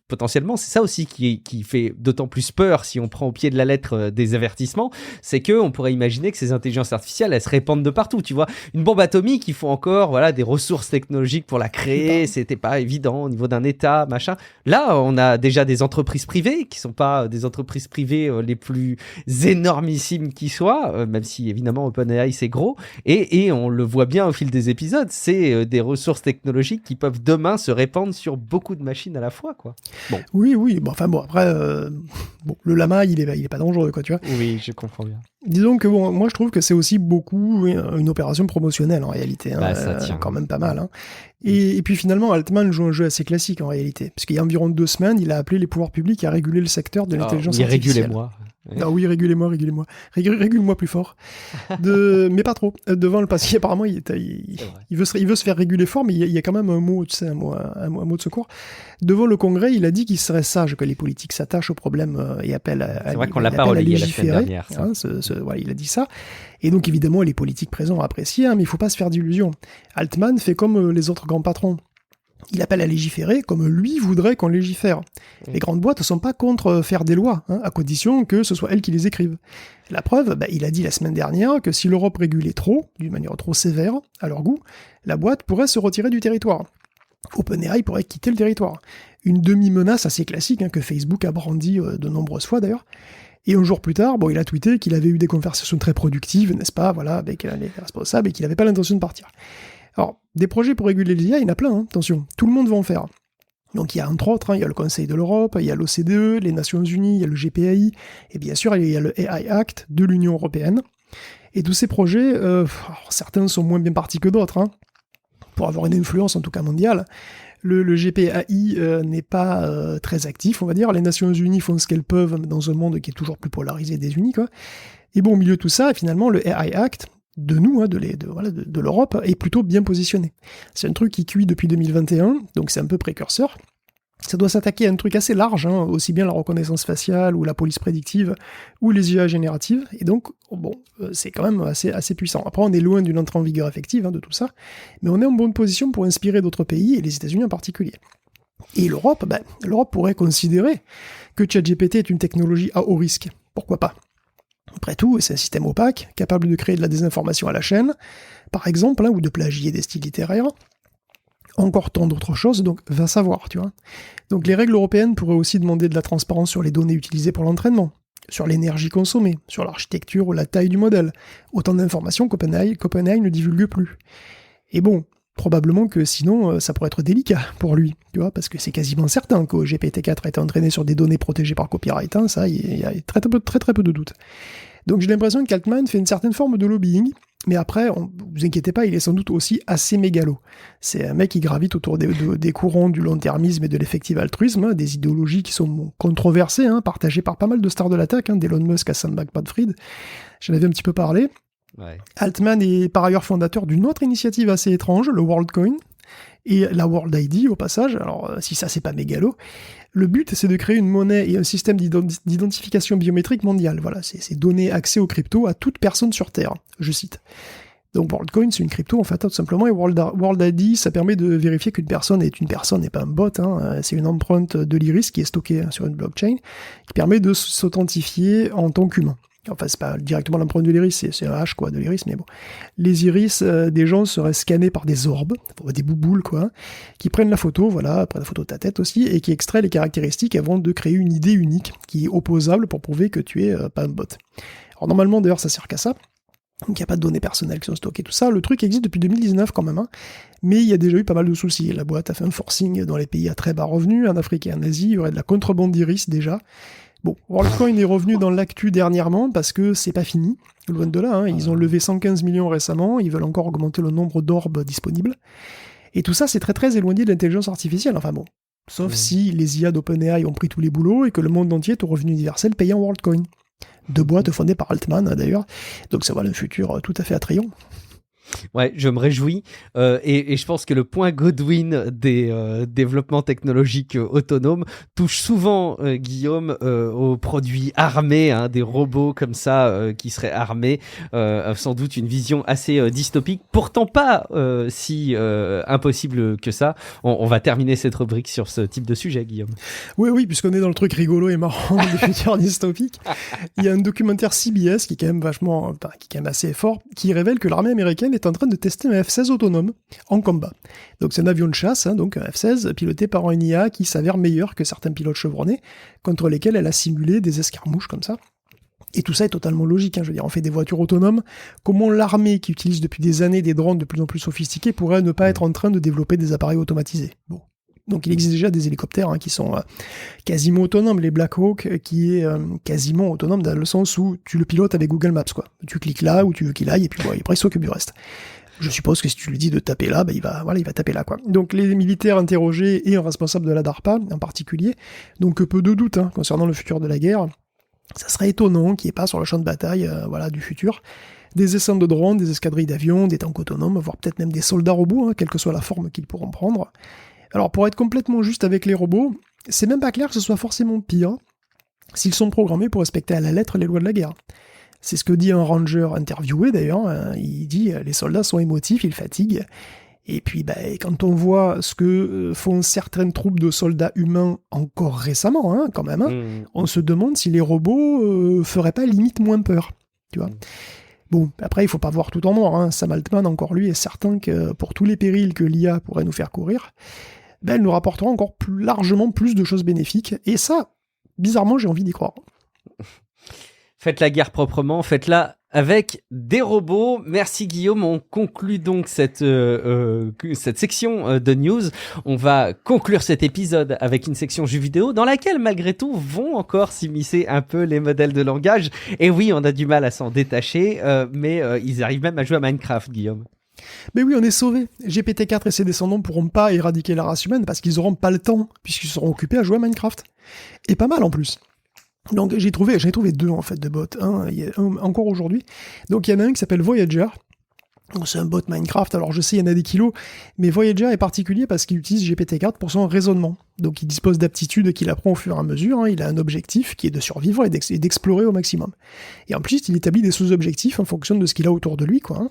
potentiellement, c'est ça aussi qui fait d'autant plus peur si on prend au pied de la lettre des avertissements, c'est que on pourrait imaginer que ces intelligences artificielles, elles se répandent de partout, tu vois. Une bombe atomique, il faut encore, des ressources technologiques pour la créer, c'était pas évident au niveau d'un État, machin. Là, on a déjà des entreprises privées qui sont pas des entreprises privées les plus énormissimes qui soient, même si évidemment OpenAI c'est gros, et on le voit bien au fil des épisodes, c'est des ressources technologiques qui peuvent demain se répandre sur beaucoup de machines à la fois, quoi. Bon. Oui, après, le lama il est pas dangereux, quoi, tu vois. Oui, je comprends bien. Disons que moi je trouve que c'est aussi beaucoup une opération promotionnelle en réalité, ça tient quand même pas mal. Et puis finalement Altman joue un jeu assez classique en réalité, parce qu'il y a environ 2 semaines il a appelé les pouvoirs publics à réguler le secteur de l'intelligence artificielle. Régulez-moi. Ouais. Ah oui, régule-moi plus fort. Mais pas trop. Devant le passé, apparemment, il veut se faire réguler fort, mais il y a quand même un mot, tu sais, un mot de secours. Devant le Congrès, il a dit qu'il serait sage que les politiques s'attachent au problème et appellent à C'est vrai qu'on l'a pas relayé la semaine dernière. Ça. Hein, voilà, il a dit ça. Et donc, évidemment, les politiques présents ont apprécié, hein, mais il faut pas se faire d'illusions. Altman fait comme les autres grands patrons. Il appelle à légiférer comme lui voudrait qu'on légifère. Les grandes boîtes ne sont pas contre faire des lois, hein, à condition que ce soit elles qui les écrivent. La preuve, il a dit la semaine dernière que si l'Europe régulait trop, d'une manière trop sévère, à leur goût, la boîte pourrait se retirer du territoire. OpenAI pourrait quitter le territoire. Une demi-menace assez classique, hein, que Facebook a brandi de nombreuses fois d'ailleurs. Et un jour plus tard, il a tweeté qu'il avait eu des conversations très productives, n'est-ce pas, voilà, avec les responsables, et qu'il n'avait pas l'intention de partir. Alors, des projets pour réguler les IA, il y en a plein, hein, attention, tout le monde va en faire. Donc il y a entre autres, hein, il y a le Conseil de l'Europe, il y a l'OCDE, les Nations Unies, il y a le GPAI, et bien sûr il y a le AI Act de l'Union Européenne. Et tous ces projets, certains sont moins bien partis que d'autres, hein, pour avoir une influence en tout cas mondiale. Le GPAI n'est pas très actif, on va dire. Les Nations Unies font ce qu'elles peuvent dans un monde qui est toujours plus polarisé et désuni, quoi. Et bon, au milieu de tout ça, finalement, le AI Act, de nous, hein, de l'Europe, est plutôt bien positionné. C'est un truc qui cuit depuis 2021, donc c'est un peu précurseur. Ça doit s'attaquer à un truc assez large, hein, aussi bien la reconnaissance faciale, ou la police prédictive, ou les IA génératives, et donc, c'est quand même assez puissant. Après, on est loin d'une entrée en vigueur effective, hein, de tout ça, mais on est en bonne position pour inspirer d'autres pays, et les États-Unis en particulier. Et l'Europe pourrait considérer que ChatGPT est une technologie à haut risque. Pourquoi pas ? Après tout, c'est un système opaque, capable de créer de la désinformation à la chaîne, par exemple, hein, ou de plagier des styles littéraires. Encore tant d'autres choses, donc va savoir, tu vois. Donc les règles européennes pourraient aussi demander de la transparence sur les données utilisées pour l'entraînement, sur l'énergie consommée, sur l'architecture ou la taille du modèle. Autant d'informations qu'OpenAI ne divulgue plus. Et bon, probablement que sinon, ça pourrait être délicat pour lui, tu vois, parce que c'est quasiment certain que GPT-4 a été entraîné sur des données protégées par copyright, hein, ça, il y a très peu de doute. Donc j'ai l'impression qu'Altman fait une certaine forme de lobbying, mais après, vous inquiétez pas, il est sans doute aussi assez mégalo. C'est un mec qui gravite autour des courants du long-termisme et de l'effectif altruisme, hein, des idéologies qui sont controversées, hein, partagées par pas mal de stars de la tech, hein, d'Elon Musk à Sam Bankman-Fried. J'en avais un petit peu parlé. Ouais. Altman est par ailleurs fondateur d'une autre initiative assez étrange, le WorldCoin, et la World ID au passage. Alors si ça c'est pas mégalo, le but c'est de créer une monnaie et un système d'identification biométrique mondiale. Voilà, c'est donner accès aux cryptos à toute personne sur Terre, je cite. Donc WorldCoin c'est une crypto en fait tout simplement, et World ID ça permet de vérifier qu'une personne est une personne et pas un bot, hein. C'est une empreinte de l'iris qui est stockée sur une blockchain qui permet de s'authentifier en tant qu'humain. Enfin, c'est pas directement l'empreinte de l'iris, c'est un H, quoi, de l'iris, mais bon. Les iris des gens seraient scannés par des orbes, des bouboules, quoi, qui prennent la photo, voilà, prennent la photo de ta tête aussi, et qui extraient les caractéristiques avant de créer une idée unique, qui est opposable pour prouver que tu es pas un bot. Alors, normalement, d'ailleurs, ça sert qu'à ça. Donc, il n'y a pas de données personnelles qui sont stockées, tout ça. Le truc existe depuis 2019, quand même, hein. Mais il y a déjà eu pas mal de soucis. La boîte a fait un forcing dans les pays à très bas revenus, en Afrique et en Asie, il y aurait de la contrebande d'iris, déjà. Bon, WorldCoin est revenu dans l'actu dernièrement parce que c'est pas fini, loin de là, hein. Ils ont levé 115 millions récemment, ils veulent encore augmenter le nombre d'orbes disponibles. Et tout ça, c'est très très éloigné de l'intelligence artificielle, enfin bon. Sauf si les IA d'OpenAI ont pris tous les boulots et que le monde entier est au revenu universel payant WorldCoin. Deux boîtes fondées par Altman, d'ailleurs. Donc ça va le futur tout à fait attrayant. Ouais, je me réjouis et je pense que le point Godwin des développements technologiques autonomes touche souvent, Guillaume, aux produits armés, hein, des robots comme ça qui seraient armés, sans doute une vision assez dystopique, pourtant pas si impossible que ça. On va terminer cette rubrique sur ce type de sujet, Guillaume. Oui, puisqu'on est dans le truc rigolo et marrant des futurs dystopiques. Il y a un documentaire CBS qui est quand même assez fort, qui révèle que l'armée américaine est en train de tester un F-16 autonome en combat. Donc c'est un avion de chasse, hein, donc un F-16 piloté par une IA qui s'avère meilleur que certains pilotes chevronnés, contre lesquels elle a simulé des escarmouches comme ça. Et tout ça est totalement logique, hein, je veux dire, on fait des voitures autonomes. Comment l'armée, qui utilise depuis des années des drones de plus en plus sophistiqués, pourrait ne pas être en train de développer des appareils automatisés ? Bon. Donc il existe déjà des hélicoptères, hein, qui sont quasiment autonomes, les Black Hawk, qui est quasiment autonome dans le sens où tu le pilotes avec Google Maps, quoi. Tu cliques là où tu veux qu'il aille, et puis après il s'occupe du reste. Je suppose que si tu lui dis de taper là, il va taper là, quoi. Donc les militaires interrogés et un responsable de la DARPA en particulier, donc peu de doute, hein, concernant le futur de la guerre. Ça serait étonnant qu'il n'y ait pas sur le champ de bataille du futur des essaims de drones, des escadrilles d'avions, des tanks autonomes, voire peut-être même des soldats robots, quelle que soit la forme qu'ils pourront prendre. Alors pour être complètement juste avec les robots, c'est même pas clair que ce soit forcément pire s'ils sont programmés pour respecter à la lettre les lois de la guerre. C'est ce que dit un ranger interviewé d'ailleurs, il dit les soldats sont émotifs, ils fatiguent. Et puis quand on voit ce que font certaines troupes de soldats humains encore récemment, quand même, on se demande si les robots feraient pas limite moins peur. Tu vois. Bon, après, il faut pas voir tout en noir. Sam Altman, encore lui, est certain que pour tous les périls que l'IA pourrait nous faire courir, elle nous rapportera encore largement plus de choses bénéfiques. Et ça, bizarrement, j'ai envie d'y croire. Faites la guerre proprement, faites-la avec des robots. Merci Guillaume, on conclut donc cette section de news. On va conclure cet épisode avec une section jeux vidéo dans laquelle malgré tout vont encore s'immiscer un peu les modèles de langage. Et oui, on a du mal à s'en détacher, mais ils arrivent même à jouer à Minecraft, Guillaume. Mais oui, on est sauvés. GPT-4 et ses descendants ne pourront pas éradiquer la race humaine parce qu'ils n'auront pas le temps, puisqu'ils seront occupés à jouer à Minecraft. Et pas mal en plus. Donc j'en ai trouvé 2 en fait de bots, il y a un encore aujourd'hui. Donc il y en a un qui s'appelle Voyager. Donc, c'est un bot Minecraft, alors je sais il y en a des kilos, mais Voyager est particulier parce qu'il utilise GPT-4 pour son raisonnement. Donc il dispose d'aptitudes qu'il apprend au fur et à mesure, il a un objectif qui est de survivre et d'explorer au maximum. Et en plus il établit des sous-objectifs en fonction de ce qu'il a autour de lui, quoi.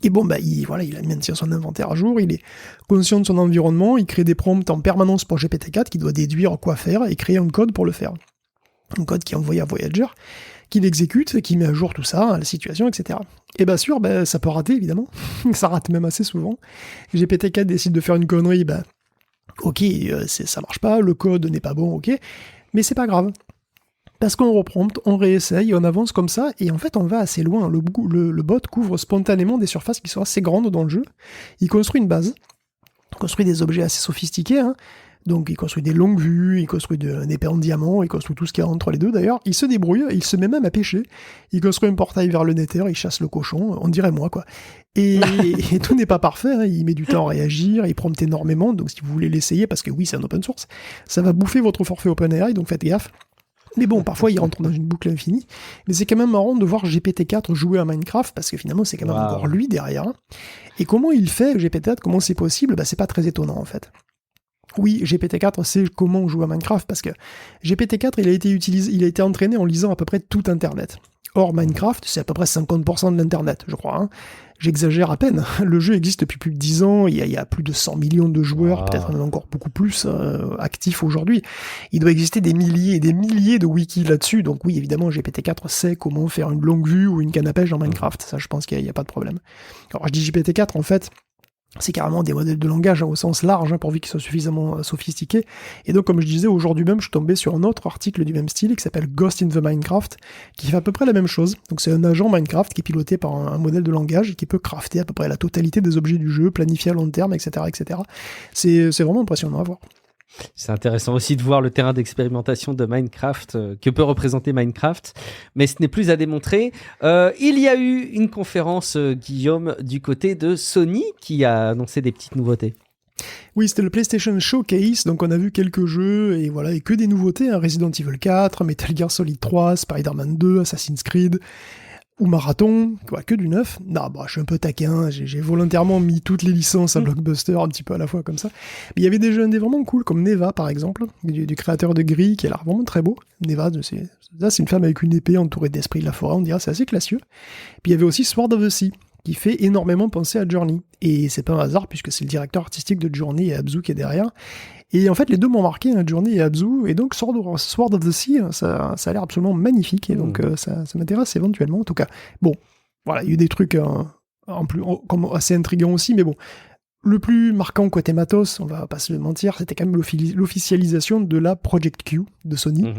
Et bon, il maintient son inventaire à jour, il est conscient de son environnement, il crée des prompts en permanence pour GPT-4 qui doit déduire quoi faire et créer un code pour le faire. Un code qui est envoyé à Voyager, qu'il exécute, qui met à jour tout ça, la situation, etc. Et bien sûr, ça peut rater, évidemment. Ça rate même assez souvent. GPT-4 décide de faire une connerie, ok, ça marche pas, le code n'est pas bon, ok, mais c'est pas grave. Parce qu'on reprompte, on réessaye, on avance comme ça, et en fait on va assez loin. Le bot couvre spontanément des surfaces qui sont assez grandes dans le jeu. Il construit une base, il construit des objets assez sophistiqués, donc il construit des longues vues, il construit un épée en diamant, il construit tout ce qu'il y a entre les deux d'ailleurs, il se débrouille, il se met même à pêcher, il construit un portail vers le Nether, il chasse le cochon, on dirait moi quoi. Et tout n'est pas parfait, il met du temps à réagir, il prompte énormément, donc si vous voulez l'essayer, parce que oui c'est un open source, ça va bouffer votre forfait OpenAI, donc faites gaffe. Mais bon, parfois il rentre dans une boucle infinie, mais c'est quand même marrant de voir GPT-4 jouer à Minecraft, parce que finalement c'est quand même encore lui derrière. Et comment il fait GPT-4, comment c'est possible, c'est pas très étonnant en fait. Oui, GPT-4 sait comment jouer à Minecraft, parce que GPT-4, il a été entraîné en lisant à peu près tout Internet. Or, Minecraft, c'est à peu près 50% de l'Internet, je crois. J'exagère à peine. Le jeu existe depuis plus de 10 ans, il y a plus de 100 millions de joueurs, peut-être même encore beaucoup plus actifs aujourd'hui. Il doit exister des milliers et des milliers de wikis là-dessus, donc oui, évidemment, GPT-4 sait comment faire une longue vue ou une canne à pêche dans Minecraft, ça je pense qu'il n'y a pas de problème. Alors je dis GPT-4, en fait, c'est carrément des modèles de langage au sens large, pourvu qu'ils soient suffisamment sophistiqués. Et donc, comme je disais, aujourd'hui même, je suis tombé sur un autre article du même style qui s'appelle Ghost in the Minecraft, qui fait à peu près la même chose. Donc, c'est un agent Minecraft qui est piloté par un modèle de langage et qui peut crafter à peu près la totalité des objets du jeu, planifier à long terme, etc., etc. C'est vraiment impressionnant à voir. C'est intéressant aussi de voir le terrain d'expérimentation de Minecraft, que peut représenter Minecraft, mais ce n'est plus à démontrer. Il y a eu une conférence, Guillaume, du côté de Sony, qui a annoncé des petites nouveautés. Oui, c'était le PlayStation Showcase, donc on a vu quelques jeux, et voilà, et que des nouveautés, Resident Evil 4, Metal Gear Solid 3, Spider-Man 2, Assassin's Creed, ou Marathon, que du neuf. Non, je suis un peu taquin, j'ai volontairement mis toutes les licences à Blockbuster un petit peu à la fois comme ça. Mais il y avait des jeux indés vraiment cool, comme Neva par exemple, du créateur de Gris, qui a l'air vraiment très beau. Neva, c'est une femme avec une épée entourée d'esprits de la forêt, on dirait, c'est assez classieux. Puis il y avait aussi Sword of the Sea, qui fait énormément penser à Journey. Et c'est pas un hasard, puisque c'est le directeur artistique de Journey et Abzu qui est derrière. Et en fait, les deux m'ont marqué, Journey et Abzu, et donc Sword of the Sea, ça a l'air absolument magnifique, et donc ça m'intéresse éventuellement, en tout cas. Bon, voilà, il y a eu des trucs comme assez intriguants aussi, mais bon, le plus marquant côté matos, on va pas se mentir, c'était quand même l'officialisation de la Project Q de Sony.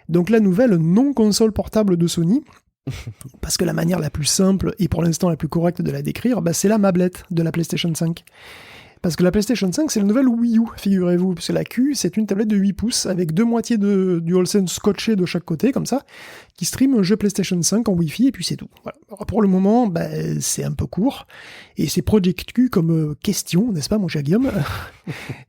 Donc la nouvelle non-console portable de Sony, parce que la manière la plus simple, et pour l'instant la plus correcte de la décrire, c'est la mablette de la PlayStation 5. Parce que la PlayStation 5, c'est le nouvel Wii U, figurez-vous. Parce que la Q, c'est une tablette de 8 pouces avec 2 moitiés de DualSense scotchées de chaque côté, comme ça, qui stream un jeu PlayStation 5 en Wi-Fi, et puis c'est tout. Voilà. Alors pour le moment, c'est un peu court, et c'est Project Q comme question, n'est-ce pas, mon cher Guillaume?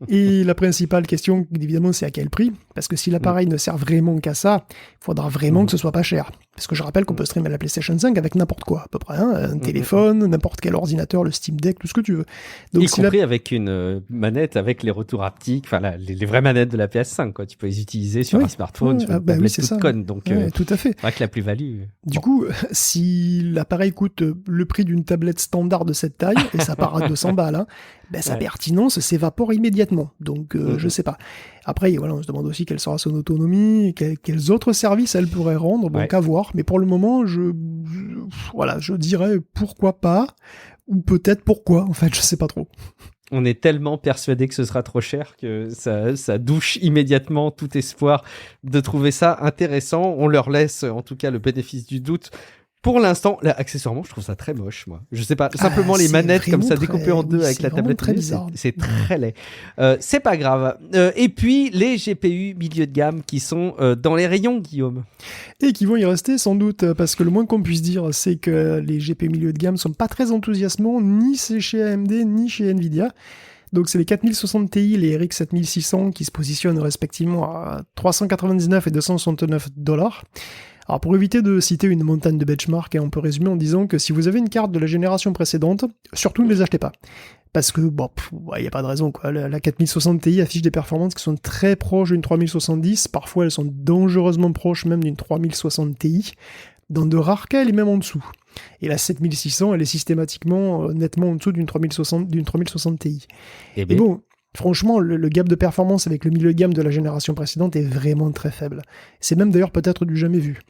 Et la principale question, évidemment, c'est à quel prix? Parce que si l'appareil ne sert vraiment qu'à ça, il faudra vraiment que ce soit pas cher. Parce que je rappelle qu'on peut streamer la PlayStation 5 avec n'importe quoi, à peu près. Hein, un téléphone, n'importe quel ordinateur, le Steam Deck, tout ce que tu veux. Donc, y compris avec une manette avec les retours haptiques, enfin les vraies manettes de la PS5, quoi. Tu peux les utiliser sur un smartphone, sur une tablette toute conne. Donc, tout à fait. C'est vrai que la plus-value... Du coup, si l'appareil coûte le prix d'une tablette standard de cette taille, et ça part à 200 balles, hein, sa pertinence s'évapore immédiatement. Donc, je sais pas. Après, voilà, on se demande aussi quelle sera son autonomie, quels autres services elle pourrait rendre, donc à voir. Mais pour le moment, je dirais pourquoi pas, ou peut-être pourquoi, en fait, je sais pas trop. On est tellement persuadé que ce sera trop cher que ça douche immédiatement tout espoir de trouver ça intéressant. On leur laisse en tout cas le bénéfice du doute. Pour l'instant, là, accessoirement, je trouve ça très moche, moi. Je sais pas, simplement les manettes comme ça découpées en deux avec la tablette, c'est très laid. C'est pas grave. Et puis, les GPU milieu de gamme qui sont dans les rayons, Guillaume. Et qui vont y rester sans doute, parce que le moins qu'on puisse dire, c'est que les GPU milieu de gamme sont pas très enthousiasmants, ni chez AMD, ni chez Nvidia. Donc c'est les 4060 Ti, les RX 7600 qui se positionnent respectivement à 399 et 269 $. Alors pour éviter de citer une montagne de benchmark, on peut résumer en disant que si vous avez une carte de la génération précédente, surtout ne les achetez pas. Parce que, il n'y a pas de raison, quoi. La 4060 Ti affiche des performances qui sont très proches d'une 3070, parfois elles sont dangereusement proches même d'une 3060 Ti. Dans de rares cas, elle est même en dessous. Et la 7600, elle est systématiquement nettement en dessous d'une 3060 Ti. Et bon, franchement, le gap de performance avec le milieu de gamme de la génération précédente est vraiment très faible. C'est même d'ailleurs peut-être du jamais vu.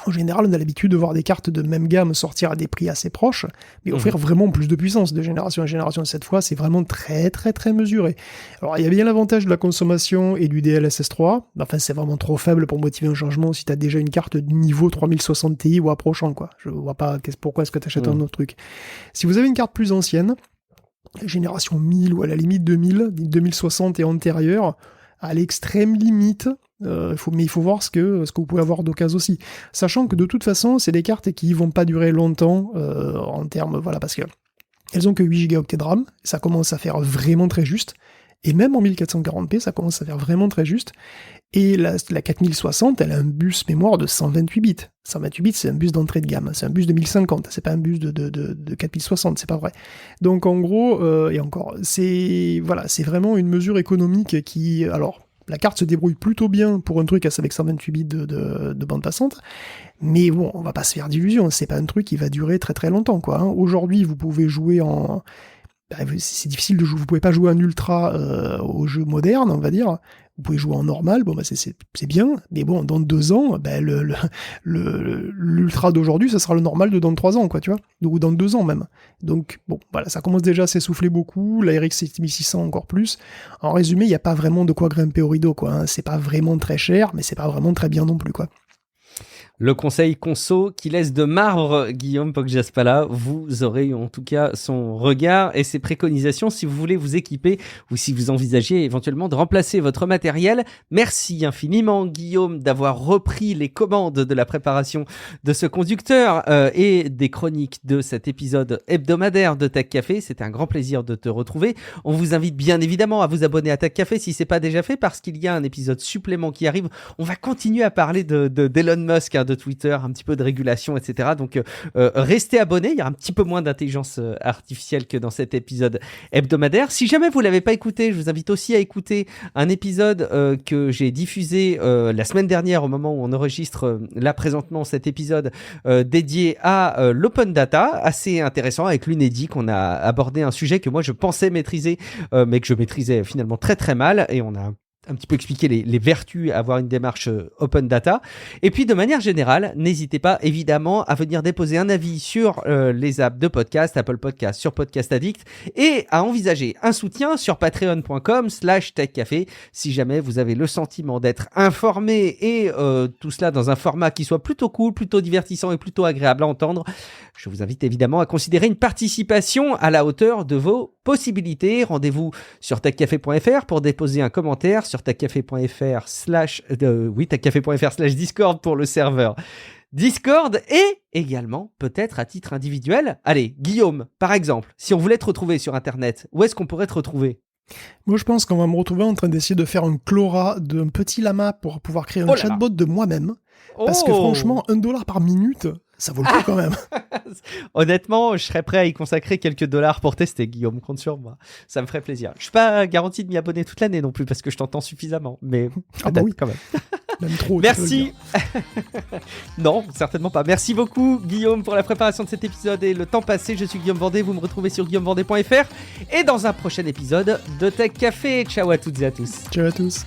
En général, on a l'habitude de voir des cartes de même gamme sortir à des prix assez proches, mais offrir vraiment plus de puissance de génération en génération. Cette fois, c'est vraiment très très très mesuré. Alors, il y a bien l'avantage de la consommation et du DLSS 3. Enfin, c'est vraiment trop faible pour motiver un changement si tu as déjà une carte de niveau 3060 Ti ou approchant, quoi. Je vois pas pourquoi est-ce que tu achètes un autre truc. Si vous avez une carte plus ancienne, génération 1000 ou à la limite 2000, 2060 et antérieure, à l'extrême limite, mais il faut voir ce que vous pouvez avoir d'occasion aussi. Sachant que de toute façon, c'est des cartes qui vont pas durer longtemps en termes, parce que elles ont que 8 Go de RAM, ça commence à faire vraiment très juste, et même en 1440p, ça commence à faire vraiment très juste. Et la 4060, elle a un bus mémoire de 128 bits. 128 bits, c'est un bus d'entrée de gamme. C'est un bus de 1050, c'est pas un bus de 4060, c'est pas vrai. Donc en gros, et encore, c'est vraiment une mesure économique qui... Alors, la carte se débrouille plutôt bien pour un truc avec 128 bits de bande passante, mais bon, on va pas se faire d'illusions, c'est pas un truc qui va durer très très longtemps, quoi. Aujourd'hui, vous pouvez jouer en... c'est difficile de jouer, vous pouvez pas jouer en ultra aux jeux modernes, on va dire. Vous pouvez jouer en normal, c'est bien, mais bon, dans 2 ans, l'ultra d'aujourd'hui, ça sera le normal de dans 3 ans, quoi, tu vois, ou dans 2 ans même. Donc, ça commence déjà à s'essouffler beaucoup, la RX 7600 encore plus. En résumé, il n'y a pas vraiment de quoi grimper au rideau, quoi, hein. C'est pas vraiment très cher, mais c'est pas vraiment très bien non plus, quoi. Le conseil conso qui laisse de marbre Guillaume Poggiaspala, vous aurez en tout cas son regard et ses préconisations si vous voulez vous équiper ou si vous envisagez éventuellement de remplacer votre matériel. Merci infiniment Guillaume d'avoir repris les commandes de la préparation de ce conducteur et des chroniques de cet épisode hebdomadaire de Tech Café. C'était un grand plaisir de te retrouver. On vous invite bien évidemment à vous abonner à Tech Café si c'est pas déjà fait parce qu'il y a un épisode supplément qui arrive. On va continuer à parler d'Elon Musk, de Twitter, un petit peu de régulation, etc. Donc, restez abonnés. Il y a un petit peu moins d'intelligence artificielle que dans cet épisode hebdomadaire. Si jamais vous l'avez pas écouté, je vous invite aussi à écouter un épisode que j'ai diffusé la semaine dernière au moment où on enregistre là présentement cet épisode dédié à l'open data, assez intéressant avec l'Unédic. On a abordé un sujet que moi je pensais maîtriser, mais que je maîtrisais finalement très très mal, et on a un petit peu expliquer les vertus à avoir une démarche open data. Et puis, de manière générale, n'hésitez pas, évidemment, à venir déposer un avis sur les apps de podcast, Apple Podcast, sur Podcast Addict, et à envisager un soutien sur patreon.com/techcafé si jamais vous avez le sentiment d'être informé et tout cela dans un format qui soit plutôt cool, plutôt divertissant et plutôt agréable à entendre. Je vous invite évidemment à considérer une participation à la hauteur de vos possibilité. Rendez-vous sur techcafé.fr pour déposer un commentaire, sur techcafé.fr/Discord pour le serveur Discord, et également peut-être à titre individuel. Allez, Guillaume, par exemple, si on voulait te retrouver sur Internet, où est-ce qu'on pourrait te retrouver ? Moi, je pense qu'on va me retrouver en train d'essayer de faire un clora d'un petit lama pour pouvoir créer un chatbot de moi-même. Parce que franchement, $1 par minute, ça vaut le coup quand même. Honnêtement, je serais prêt à y consacrer quelques dollars pour tester, Guillaume, compte sur moi. Ça me ferait plaisir. Je suis pas garanti de m'y abonner toute l'année non plus parce que je t'entends suffisamment, mais peut-être oui. quand même. Même trop. Merci. Non, certainement pas. Merci beaucoup, Guillaume, pour la préparation de cet épisode et le temps passé. Je suis Guillaume Vendée. Vous me retrouvez sur guillaumevendée.fr et dans un prochain épisode de Tech Café. Ciao à toutes et à tous. Ciao à tous.